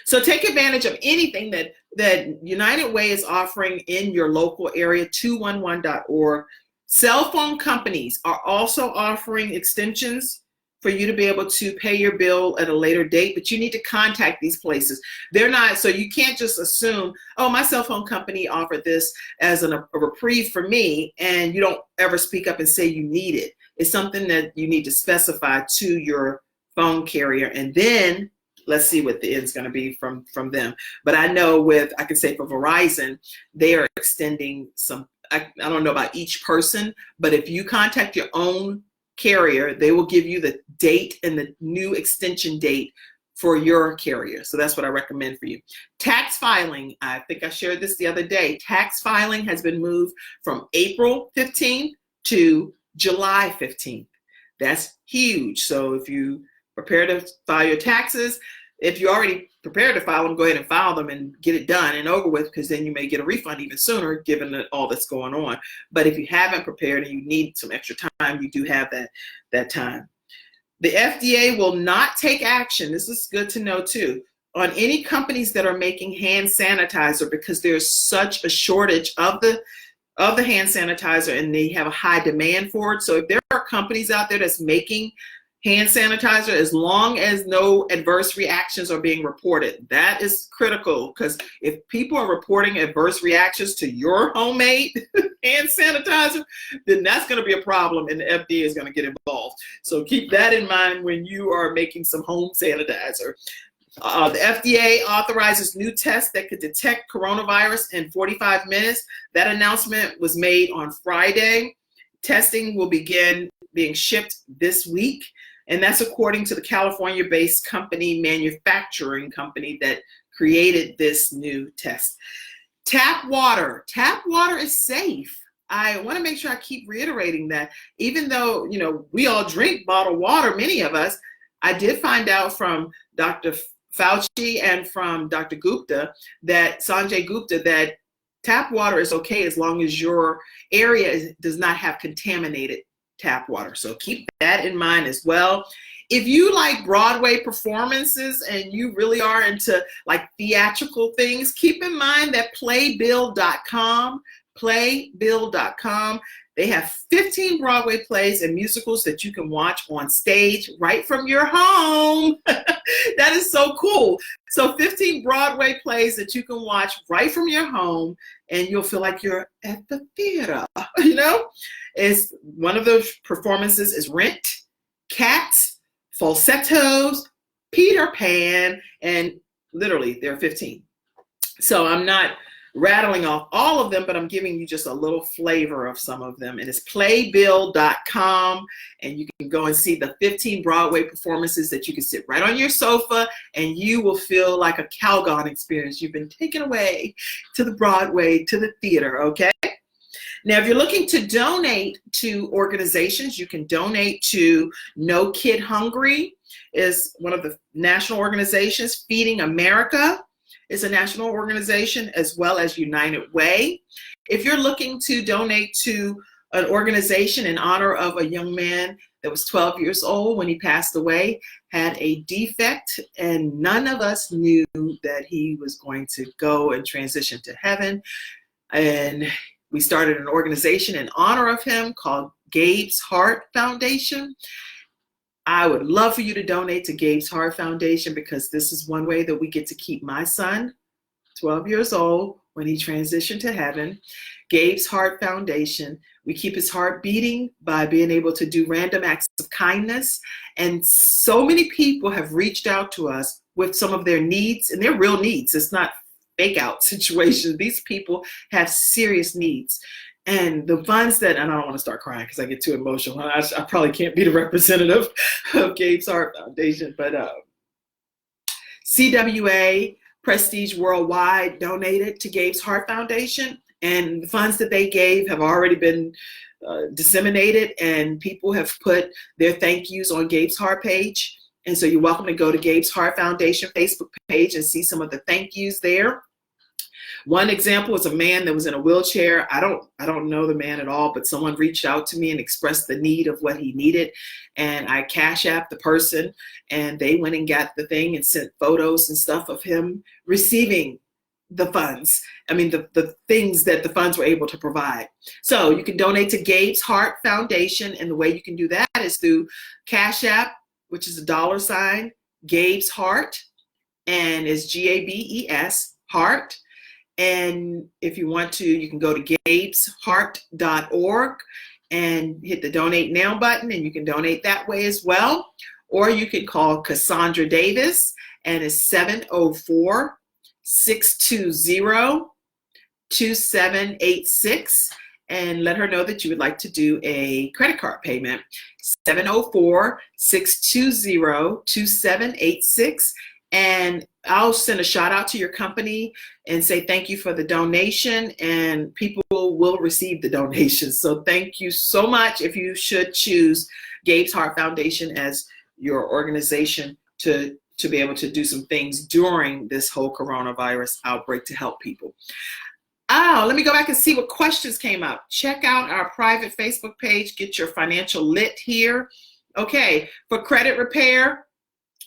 S1: So take advantage of anything that United Way is offering in your local area, 211.org. Cell phone companies are also offering extensions for you to be able to pay your bill at a later date, but you need to contact these places. They're not, so you can't just assume, oh, my cell phone company offered this as a reprieve for me, and you don't ever speak up and say you need it. It's something that you need to specify to your phone carrier, and then let's see what the end's going to be from them. But I know I can say for Verizon, they are extending some, I don't know about each person, but if you contact your own carrier, they will give you the date and the new extension date for your carrier. So that's what I recommend for you. Tax filing, I think I shared this the other day. Tax filing has been moved from April 15th to July 15th. That's huge. So if you prepare to file your taxes, if you already prepared to file them, go ahead and file them and get it done and over with, because then you may get a refund even sooner, given all that's going on. But if you haven't prepared and you need some extra time, you do have that time. The FDA will not take action, this is good to know too, on any companies that are making hand sanitizer, because there's such a shortage of the hand sanitizer and they have a high demand for it. So if there are companies out there that's making hand sanitizer, as long as no adverse reactions are being reported, that is critical, because if people are reporting adverse reactions to your homemade hand sanitizer, then that's going to be a problem and the FDA is going to get involved. So keep that in mind when you are making some home sanitizer. The FDA authorizes new tests that could detect coronavirus in 45 minutes. That announcement was made on Friday. Testing will begin being shipped this week. And that's according to the California-based manufacturing company that created this new test. Tap water is safe. I want to make sure I keep reiterating that. Even though, we all drink bottled water, many of us, I did find out from Dr. Fauci and from Dr. Gupta, Sanjay Gupta, that tap water is okay as long as your area does not have contaminated tap water. So keep that in mind as well. If you like Broadway performances and you really are into like theatrical things, keep in mind that playbill.com, they have 15 Broadway plays and musicals that you can watch on stage right from your home. That is so cool. So 15 Broadway plays that you can watch right from your home, and you'll feel like you're at the theater, It's one of those performances is Rent, Cats, Falsettos, Peter Pan, and literally there are 15. So I'm not rattling off all of them, but I'm giving you just a little flavor of some of them. And it's playbill.com, and you can go and see the 15 Broadway performances that you can sit right on your sofa, and you will feel like a Calgon experience. You've been taken away to the Broadway, to the theater, okay? Now, if you're looking to donate to organizations, you can donate to No Kid Hungry, is one of the national organizations. Feeding America is a national organization, as well as United Way. If you're looking to donate to an organization in honor of a young man that was 12 years old when he passed away, had a defect, and none of us knew that he was going to go and transition to heaven. And we started an organization in honor of him called Gabe's Heart Foundation. I would love for you to donate to Gabe's Heart Foundation, because this is one way that we get to keep my son, 12 years old, when he transitioned to heaven. Gabe's Heart Foundation, we keep his heart beating by being able to do random acts of kindness. And so many people have reached out to us with some of their needs, and they're real needs. It's not fake out situations. These people have serious needs. And the funds that, and I don't want to start crying because I get too emotional. I probably can't be the representative of Gabe's Heart Foundation, but CWA Prestige Worldwide donated to Gabe's Heart Foundation, and the funds that they gave have already been disseminated, and people have put their thank yous on Gabe's Heart page. And so you're welcome to go to Gabe's Heart Foundation Facebook page and see some of the thank yous there. One example is a man that was in a wheelchair. I don't know the man at all, but someone reached out to me and expressed the need of what he needed. And I Cash Apped the person, and they went and got the thing and sent photos and stuff of him receiving the funds. I mean, the things that the funds were able to provide. So you can donate to Gabe's Heart Foundation. And the way you can do that is through Cash App, which is $, Gabe's Heart, and it's GABES, Heart. And if you want to, you can go to gabesheart.org and hit the donate now button, and you can donate that way as well. Or you can call Cassandra Davis, and it's 704-620-2786, and let her know that you would like to do a credit card payment. 704-620-2786. And I'll send a shout out to your company and say thank you for the donation, and people will receive the donation. So thank you so much. If you should choose Gabe's Heart Foundation as your organization to be able to do some things during this whole coronavirus outbreak to help people. Oh, let me go back and see what questions came up. Check out our private Facebook page. Get your financial lit here. Okay, for credit repair,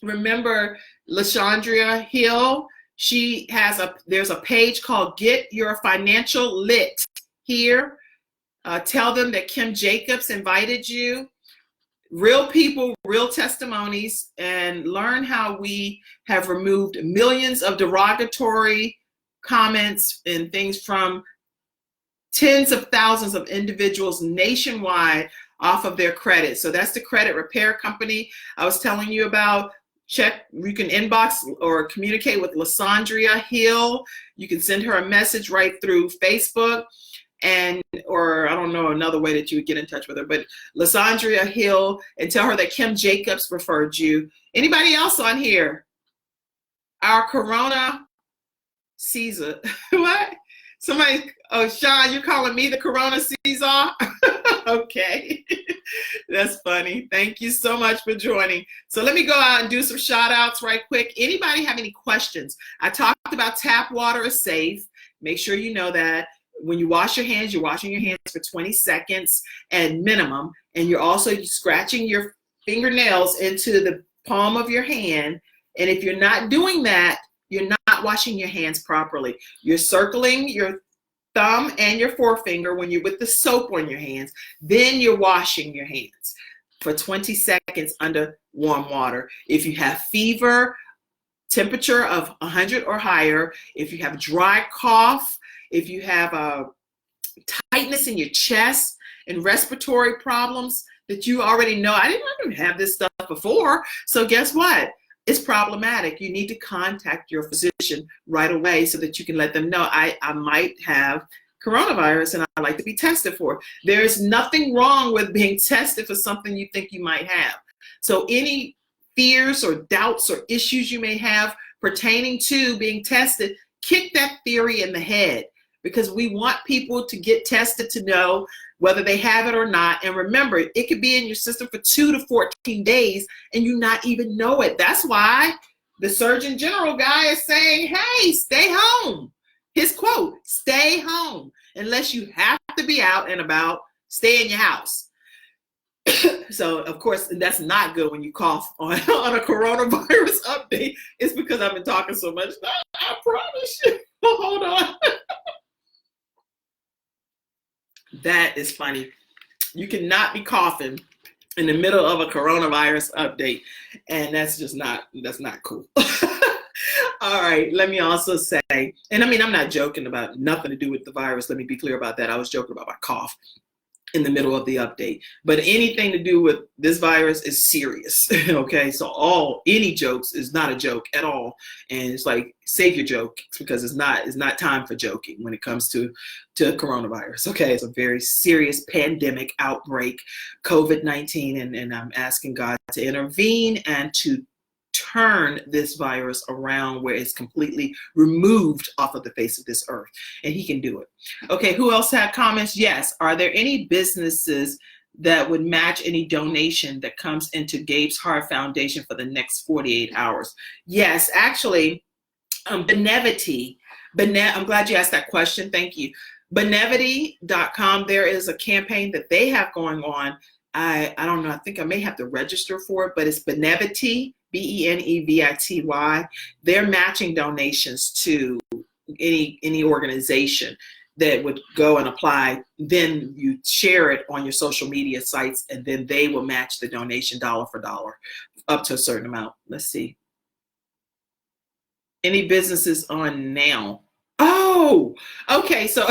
S1: remember LaShondria Hill, there's a page called Get Your Financial Lit here. Tell them that Kim Jacobs invited you. Real people, real testimonies, and learn how we have removed millions of derogatory comments and things from tens of thousands of individuals nationwide off of their credit. So that's the credit repair company I was telling you about. Check, you can inbox or communicate with LaShondria Hill. You can send her a message right through Facebook, or I don't know another way that you would get in touch with her, but LaShondria Hill, and tell her that Kim Jacobs referred you. Anybody else on here? Our Corona Caesar. What? Somebody, oh, Sean, you're calling me the Corona Caesar? Okay. That's funny. Thank you so much for joining. So let me go out and do some shout outs right quick. Anybody have any questions? I talked about tap water is safe. Make sure you know that. When you wash your hands, you're washing your hands for 20 seconds at minimum. And you're also scratching your fingernails into the palm of your hand. And if you're not doing that, you're not washing your hands properly. You're circling your thumb and your forefinger when you're with the soap on your hands. Then you're washing your hands for 20 seconds under warm water. If you have fever, temperature of 100 or higher, if you have dry cough, if you have a tightness in your chest and respiratory problems that you already know, I didn't have this stuff before. So guess what? It's problematic. You need to contact your physician right away so that you can let them know, I might have coronavirus and I'd like to be tested for it. There's nothing wrong with being tested for something you think you might have. So any fears or doubts or issues you may have pertaining to being tested, kick that theory in the head, because we want people to get tested to know whether they have it or not. And remember, it could be in your system for 2 to 14 days and you not even know it. That's why the Surgeon General guy is saying, hey, stay home. His quote, stay home. Unless you have to be out and about, stay in your house. So, of course, that's not good when you cough on a coronavirus update. It's because I've been talking so much. I promise you. Hold on. That is funny. You cannot be coughing in the middle of a coronavirus update. And that's not cool. All right, let me also say, and I mean, I'm not joking about nothing to do with the virus. Let me be clear about that. I was joking about my cough in the middle of the update. But anything to do with this virus is serious. Okay, so any jokes is not a joke at all. And it's like, save your joke, because it's not time for joking when it comes to coronavirus. Okay, it's a very serious pandemic outbreak, COVID-19, and I'm asking God to intervene and to turn this virus around where it's completely removed off of the face of this earth, and he can do it. Okay, who else had comments? Yes. Are there any businesses that would match any donation that comes into Gabe's Heart Foundation for the next 48 hours? Yes, actually, Benevity. I'm glad you asked that question. Thank you. Benevity.com, there is a campaign that they have going on. I don't know, I think I may have to register for it, but it's Benevity, Benevity. They're matching donations to any organization that would go and apply. Then you share it on your social media sites, and then they will match the donation dollar for dollar up to a certain amount. Let's see. Any businesses on now? Oh, okay. So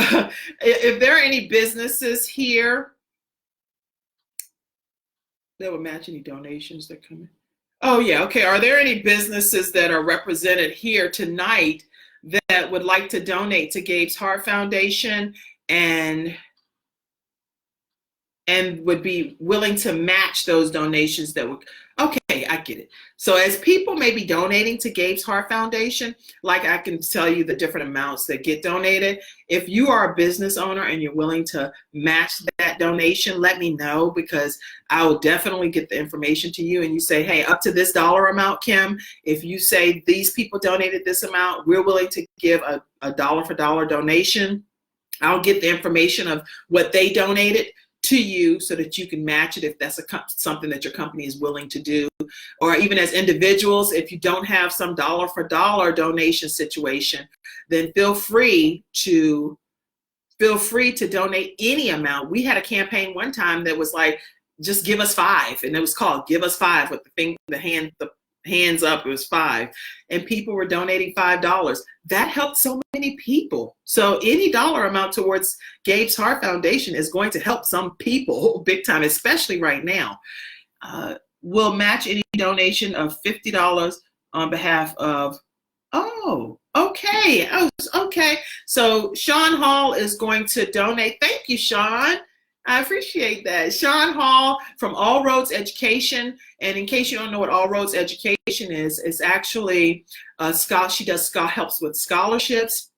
S1: if there are any businesses here that would match any donations that come in. Oh, yeah. Okay. Are there any businesses that are represented here tonight that would like to donate to Gabe's Heart Foundation and would be willing to match those donations that would? Okay, I get it. So as people may be donating to Gabe's Heart Foundation, like I can tell you the different amounts that get donated. If you are a business owner and you're willing to match that donation, let me know, because I will definitely get the information to you. And you say, hey, up to this dollar amount, Kim, if you say these people donated this amount, we're willing to give a dollar for dollar donation. I'll get the information of what they donated to you so that you can match it if that's something that your company is willing to do. Or even as individuals, if you don't have some dollar for dollar donation situation, then feel free to donate any amount. We had a campaign one time that was like, just give us $5, and it was called Give Us $5 with the hands up. It was $5, and people were donating $5. That helped so many people. So any dollar amount towards Gabe's Heart Foundation is going to help some people big time, especially right now. We'll match any donation of $50 on behalf of. Oh, okay. Oh, okay. So Sean Hall is going to donate. Thank you, Sean. I appreciate that. Sean Hall from All Roads Education. And in case you don't know what All Roads Education is, it's actually she helps with scholarships,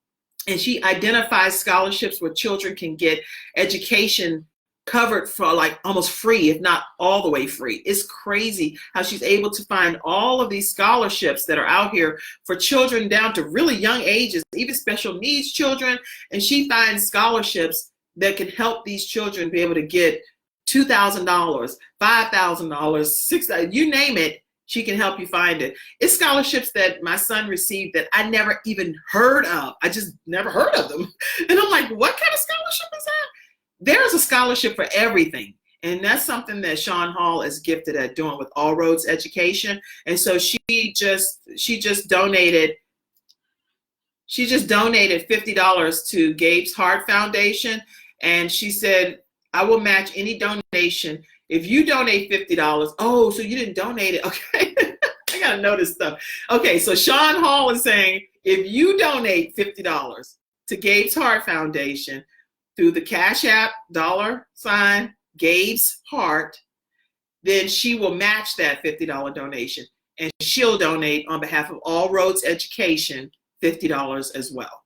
S1: and she identifies scholarships where children can get education covered for like almost free, if not all the way free. It's crazy how she's able to find all of these scholarships that are out here for children down to really young ages, even special needs children. And she finds scholarships that can help these children be able to get $2,000, $5,000, $6,000, you name it, she can help you find it. It's scholarships that my son received that I never even heard of. I just never heard of them. And I'm like, what kind of scholarship is that? There's a scholarship for everything. And that's something that Sean Hall is gifted at doing with All Roads Education. And so she just donated $50 to Gabe's Heart Foundation. And she said, I will match any donation. If you donate $50, oh, so you didn't donate it. Okay. I got to know this stuff. Okay. So Sean Hall is saying, if you donate $50 to Gabe's Heart Foundation through the Cash App, $ Gabe's Heart, then she will match that $50 donation. And she'll donate on behalf of All Roads Education $50 as well.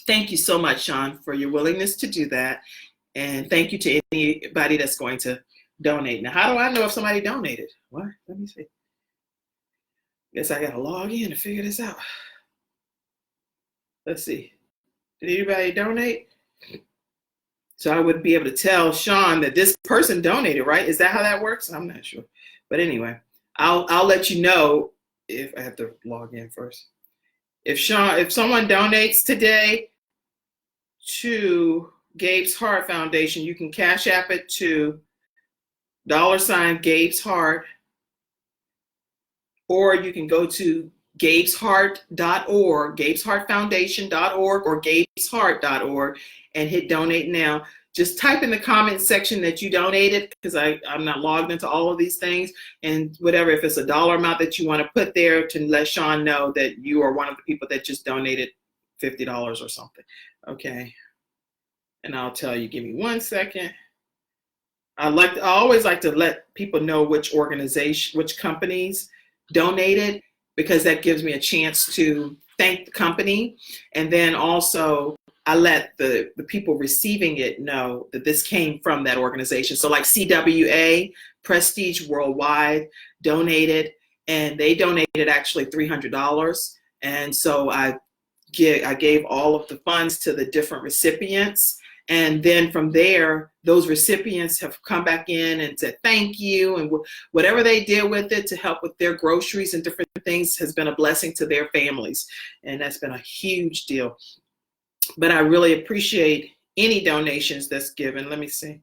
S1: Thank you so much, Sean, for your willingness to do that. And thank you to anybody that's going to donate. Now, how do I know if somebody donated? What? Let me see. Guess I got to log in to figure this out. Let's see. Did anybody donate? So I would be able to tell Sean that this person donated, right? Is that how that works? I'm not sure. But anyway, I'll let you know if I have to log in first. If someone donates today to Gabe's Heart Foundation, you can Cash App it to $Gabe's Heart, or you can go to gabesheart.org, gabesheartfoundation.org, or gabesheart.org and hit donate now. Just type in the comment section that you donated, because I'm not logged into all of these things, and whatever, if it's a dollar amount that you want to put there to let Sean know that you are one of the people that just donated $50 or something. Okay. And I'll tell you, give me 1 second. I always like to let people know which organization, which companies donated, because that gives me a chance to thank the company. And then also I let the people receiving it know that this came from that organization. So like CWA, Prestige Worldwide, donated, and they donated actually $300. And so I gave all of the funds to the different recipients. And then from there, those recipients have come back in and said thank you, and whatever they did with it to help with their groceries and different things has been a blessing to their families. And that's been a huge deal. But I really appreciate any donations that's given. Let me see.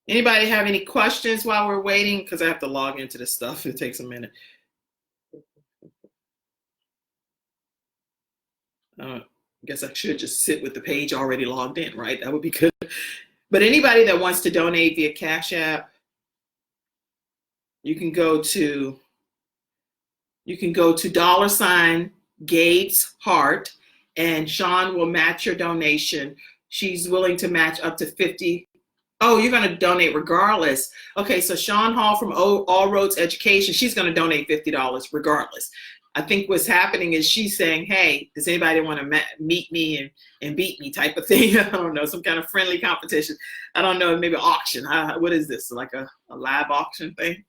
S1: Anybody have any questions while we're waiting? Because I have to log into this stuff. It takes a minute. I guess I should just sit with the page already logged in, right? That would be good. But anybody that wants to donate via Cash App, you can go to $Gabe's Heart, and Sean will match your donation. She's willing to match up to 50. Oh, you're going to donate regardless. Okay, so Sean Hall from All Roads Education, she's going to donate $50 regardless. I think what's happening is she's saying, hey, does anybody want to meet me and beat me type of thing? I don't know, some kind of friendly competition. I don't know, maybe auction. What is this, like a live auction thing?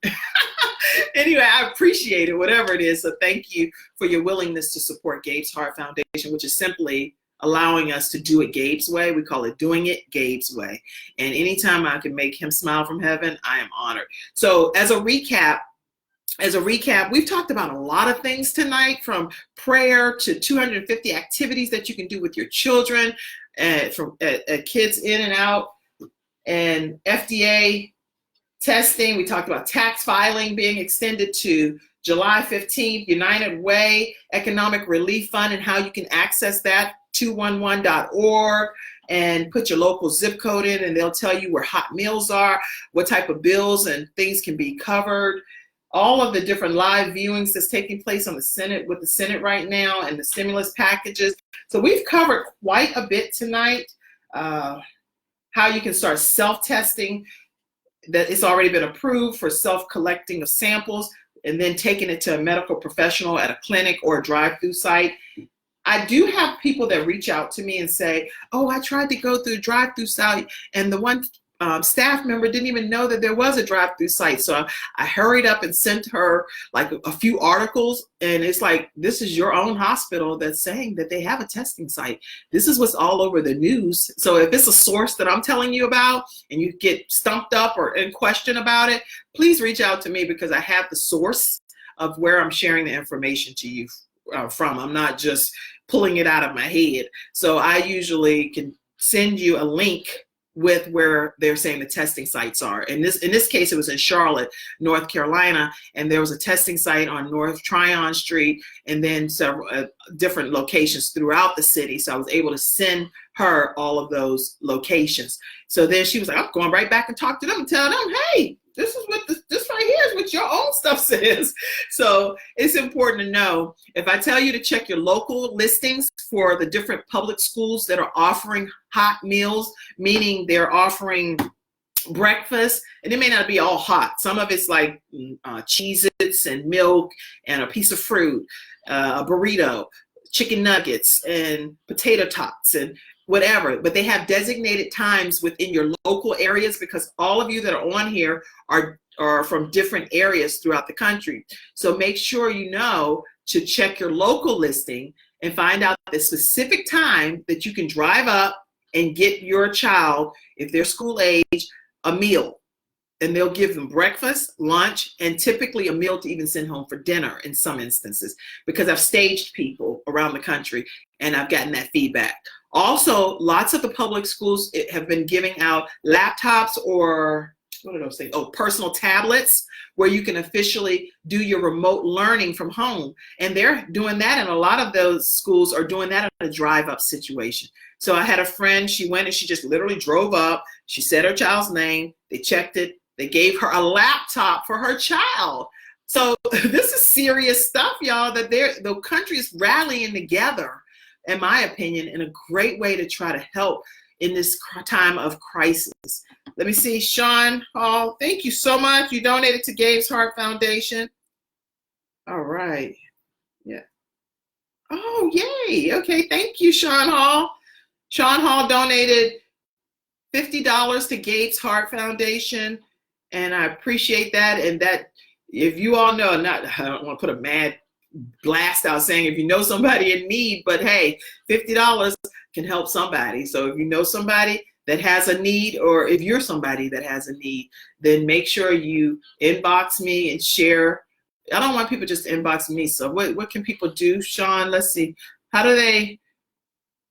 S1: Anyway, I appreciate it, whatever it is. So thank you for your willingness to support Gabe's Heart Foundation, which is simply allowing us to do it Gabe's way. We call it doing it Gabe's way. And anytime I can make him smile from heaven, I am honored. So as a recap, we've talked about a lot of things tonight, from prayer to 250 activities that you can do with your children, from kids in and out, and FDA testing. We talked about tax filing being extended to July 15th, United Way Economic Relief Fund, and how you can access that, 211.org, and put your local zip code in, and they'll tell you where hot meals are, what type of bills and things can be covered. All of the different live viewings that's taking place on the Senate, with the Senate right now, and the stimulus packages. So we've covered quite a bit tonight. How you can start self-testing, that it's already been approved for self-collecting of samples, and then taking it to a medical professional at a clinic or a drive-through site. I do have people that reach out to me and say, oh, I tried to go through a drive-through site, and the one staff member didn't even know that there was a drive-through site. So I hurried up and sent her like a few articles, and it's like, this is your own hospital that's saying that they have a testing site. This is what's all over the news. So if it's a source that I'm telling you about and you get stumped up or in question about it, please reach out to me, because I have the source of where I'm sharing the information to you from. I'm not just pulling it out of my head. So I usually can send you a link with where they're saying the testing sites are. In this case, it was in Charlotte, North Carolina, and there was a testing site on North Tryon Street, and then several different locations throughout the city. So I was able to send her all of those locations. So then she was like, I'm going right back and talk to them and tell them, hey, this is what this right here is what your own stuff says. So it's important to know, if I tell you to check your local listings for the different public schools that are offering hot meals, meaning they're offering breakfast, and it may not be all hot. Some of it's like Cheez-Its and milk and a piece of fruit, a burrito, chicken nuggets and potato tots and whatever, but they have designated times within your local areas, because all of you that are on here are from different areas throughout the country. So make sure you know to check your local listing and find out the specific time that you can drive up and get your child, if they're school age, a meal. And they'll give them breakfast, lunch, and typically a meal to even send home for dinner in some instances, because I've staged people around the country and I've gotten that feedback. Also, lots of the public schools have been giving out laptops, or what did I say? Oh, personal tablets, where you can officially do your remote learning from home. And they're doing that, and a lot of those schools are doing that in a drive-up situation. So I had a friend, she went and she just literally drove up. She said her child's name, they checked it, they gave her a laptop for her child. So this is serious stuff, y'all, that the country is rallying together, in my opinion, in a great way to try to help in this time of crisis. Let me see, Sean Hall, thank you so much. You donated to Gabe's Heart Foundation. All right, yeah. Oh, yay, okay, thank you, Sean Hall. Sean Hall donated $50 to Gabe's Heart Foundation, and I appreciate that. And that, if you all know, I don't want to put a mad blast out saying if you know somebody in need, but hey, $50 can help somebody. So if you know somebody that has a need, or if you're somebody that has a need, then make sure you inbox me and share. I don't want people just inboxing me. So what can people do, Sean? Let's see. How do they,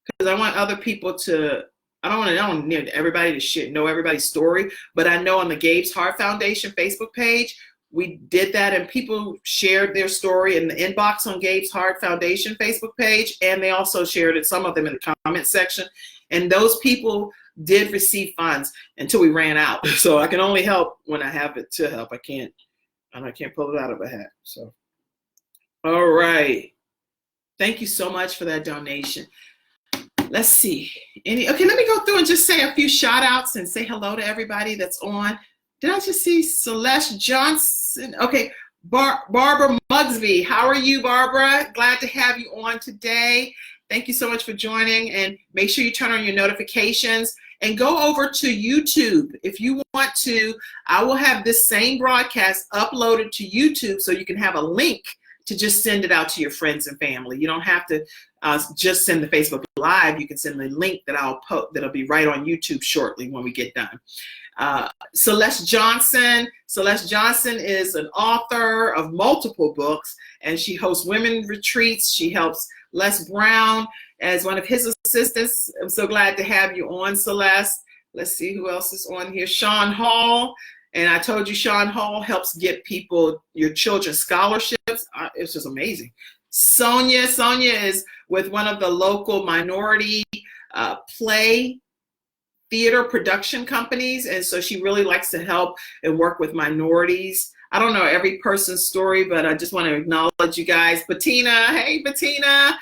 S1: because I want other people to, I don't need everybody to know everybody's story, but I know on the Gabe's Heart Foundation Facebook page, we did that, and people shared their story in the inbox on Gabe's Heart Foundation Facebook page, and they also shared it, some of them in the comment section, and those people did receive funds until we ran out. So I can only help when I have it to help. I can't pull it out of a hat. So, all right. Thank you so much for that donation. Let's see. Okay, let me go through and just say a few shout outs and say hello to everybody that's on. Did I just see Celeste Johnson? Okay, Barbara Mugsby. How are you, Barbara? Glad to have you on today. Thank you so much for joining, and make sure you turn on your notifications and go over to YouTube. If you want to, I will have this same broadcast uploaded to YouTube so you can have a link to just send it out to your friends and family. You don't have to just send the Facebook Live. You can send the link that I'll post, that'll be right on YouTube shortly when we get done. Celeste Johnson. Celeste Johnson is an author of multiple books, and she hosts women retreats. She helps Les Brown as one of his assistants. I'm so glad to have you on, Celeste. Let's see who else is on here. Sean Hall. And I told you Sean Hall helps get people, your children, scholarships. It's just amazing. Sonia is with one of the local minority play theater production companies. And so she really likes to help and work with minorities. I don't know every person's story, but I just want to acknowledge you guys. Bettina, hey, Bettina.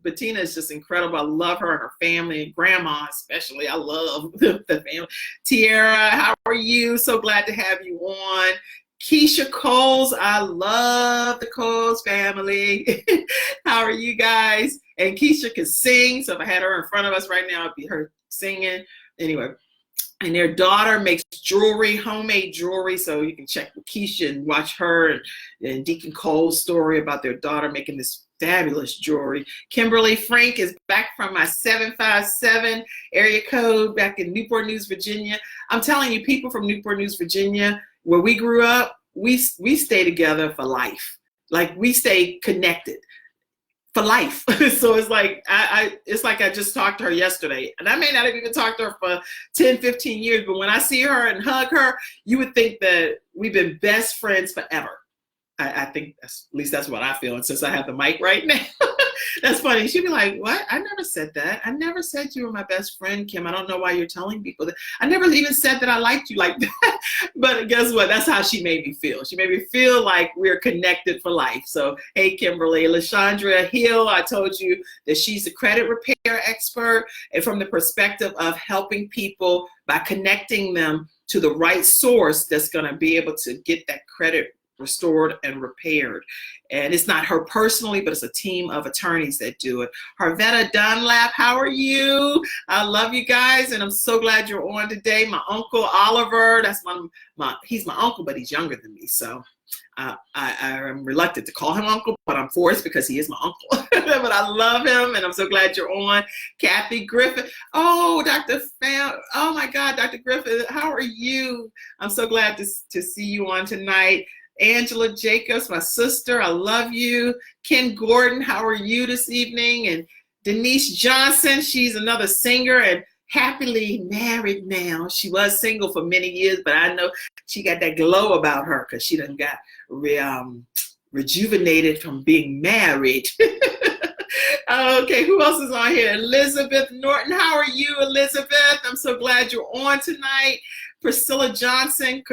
S1: Bettina is just incredible. I love her and her family, and grandma especially. I love the family. Tiara, how are you? So glad to have you on. Keisha Coles, I love the Coles family. How are you guys? And Keisha can sing, so if I had her in front of us right now, it'd be her singing. Anyway, and their daughter makes jewelry, homemade jewelry, so you can check with Keisha and watch her and Deacon Cole's story about their daughter making this fabulous jewelry. Kimberly Frank is back from my 757 area code back in Newport News, Virginia. I'm telling you, people from Newport News, Virginia, where we grew up, we stay together for life. Like, we stay connected for life. So it's like I just talked to her yesterday, and I may not have even talked to her for 10, 15 years, but when I see her and hug her, you would think that we've been best friends forever. I think at least that's what I feel. And since I have the mic right now, that's funny. She'd be like, what? I never said that. I never said you were my best friend, Kim. I don't know why you're telling people that. I never even said that I liked you like that. But guess what? That's how she made me feel. She made me feel like we're connected for life. So, hey, Kimberly. LaShondra Hill, I told you that she's a credit repair expert, and from the perspective of helping people by connecting them to the right source that's going to be able to get that credit restored and repaired. And it's not her personally, but it's a team of attorneys that do it. Harvetta Dunlap, how are you? I love you guys, and I'm so glad you're on today. My uncle Oliver, that's he's my uncle, but he's younger than me, so I am reluctant to call him uncle, but I'm forced because he is my uncle. But I love him, and I'm so glad you're on. Kathy Griffith. Oh, Dr. Oh my God, Dr. Griffith, how are you? I'm so glad to see you on tonight. Angela Jacobs, my sister, I love you. Ken Gordon, how are you this evening? And Denise Johnson, she's another singer and happily married now. She was single for many years, but I know she got that glow about her because she done got rejuvenated from being married. Okay, who else is on here? Elizabeth Norton, how are you, Elizabeth? I'm so glad you're on tonight. Priscilla Johnson,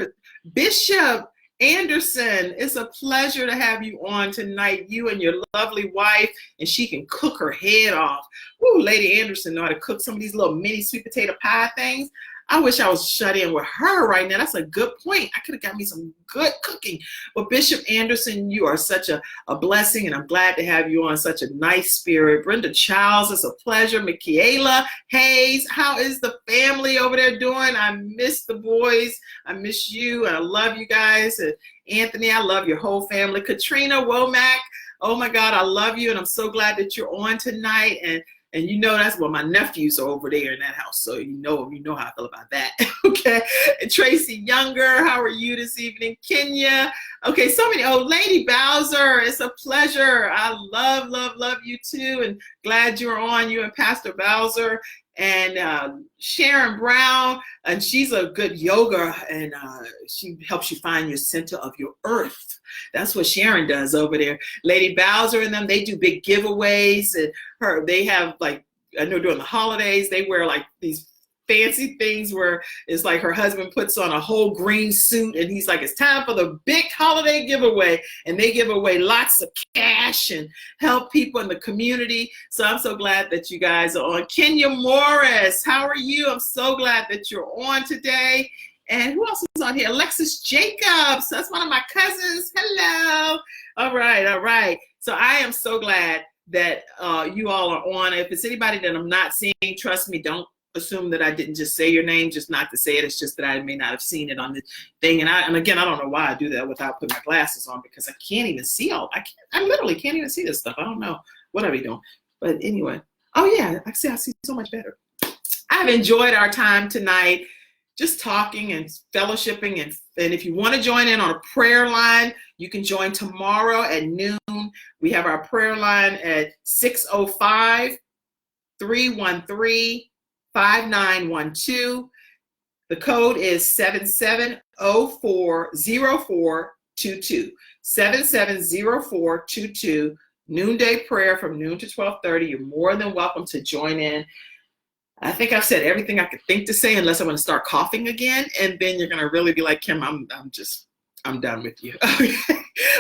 S1: Bishop Anderson, it's a pleasure to have you on tonight, you and your lovely wife, and she can cook her head off. Woo, Lady Anderson know how to cook some of these little mini sweet potato pie things. I wish I was shut in with her right now. That's a good point. I could have got me some good cooking. But Bishop Anderson, you are such a blessing, and I'm glad to have you on. Such a nice spirit. Brenda Childs, it's a pleasure. Michaela Hayes, how is the family over there doing? I miss the boys. I miss you, and I love you guys. And Anthony, I love your whole family. Katrina Womack, oh my God, I love you, and I'm so glad that you're on tonight. And you know that's what my nephews are over there in that house. So you know how I feel about that. Okay. And Tracy Younger, how are you this evening? Kenya. Okay, so many. Oh, Lady Bowser, it's a pleasure. I love you too. And glad you're on, you and Pastor Bowser. And Sharon Brown, and she's a good yoga, and she helps you find your center of your earth. That's what Sharon does over there. Lady Bowser and them, they do big giveaways, and they have, like, I know during the holidays, they wear like these fancy things where it's like her husband puts on a whole green suit and he's like, it's time for the big holiday giveaway, and they give away lots of cash and help people in the community. So I'm so glad that you guys are on. Kenya Morris, how are you? I'm so glad that you're on today. And who else is on here? Alexis Jacobs, that's one of my cousins. Hello. All right. So I am so glad that you all are on. If it's anybody that I'm not seeing, trust me, don't assume that I didn't just say your name just not to say it. It's just that I may not have seen it on the thing. And again, I don't know why I do that without putting my glasses on, because I can't even see I literally can't even see this stuff. I don't know what I'll be doing. But anyway, oh yeah, I see so much better. I've enjoyed our time tonight, just talking and fellowshipping. And if you want to join in on a prayer line, you can join tomorrow at noon. We have our prayer line at 605-313-5912. The code is 77040422. 770422. Noonday prayer from noon to 12:30. You're more than welcome to join in. I think I've said everything I could think to say, unless I'm going to start coughing again, and then you're going to really be like, Kim, I'm done with you.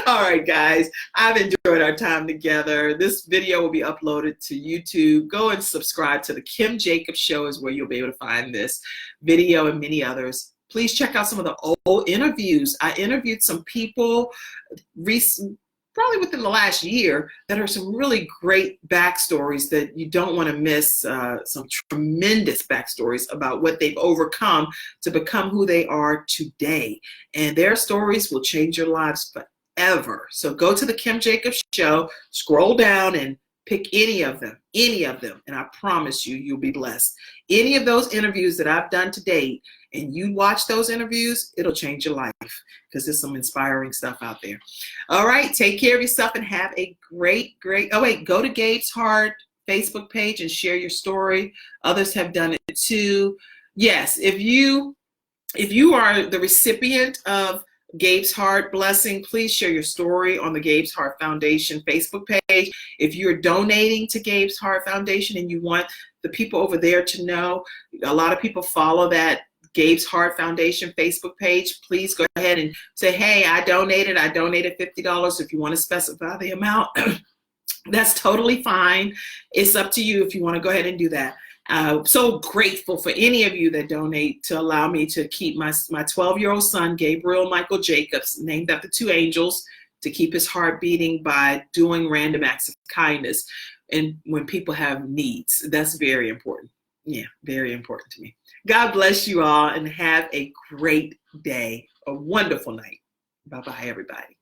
S1: All right, guys, I've enjoyed our time together. This video will be uploaded to YouTube. Go and subscribe to the Kim Jacobs Show, is where you'll be able to find this video and many others. Please check out some of the old interviews. I interviewed some people probably within the last year that are some really great backstories that you don't want to miss. Some tremendous backstories about what they've overcome to become who they are today. And their stories will change your lives forever. So go to the Kim Jacobs Show, scroll down and pick any of them, and I promise you, you'll be blessed. Any of those interviews that I've done to date, and you watch those interviews, it'll change your life, because there's some inspiring stuff out there. All right, take care of yourself and have a great, oh wait, go to Gabe's Heart Facebook page and share your story. Others have done it too. Yes, if you are the recipient of Gabe's Heart blessing, please share your story on the Gabe's Heart Foundation Facebook page. If you're donating to Gabe's Heart Foundation and you want the people over there to know, a lot of people follow that Gabe's Heart Foundation Facebook page. Please go ahead and say, hey, I donated $50. If you want to specify the amount, that's totally fine. It's up to you if you want to go ahead and do that. So grateful for any of you that donate to allow me to keep my 12-year-old son, Gabriel Michael Jacobs, named after two angels, to keep his heart beating by doing random acts of kindness. And when people have needs, that's very important. Yeah, very important to me. God bless you all and have a great day, a wonderful night. Bye-bye, everybody.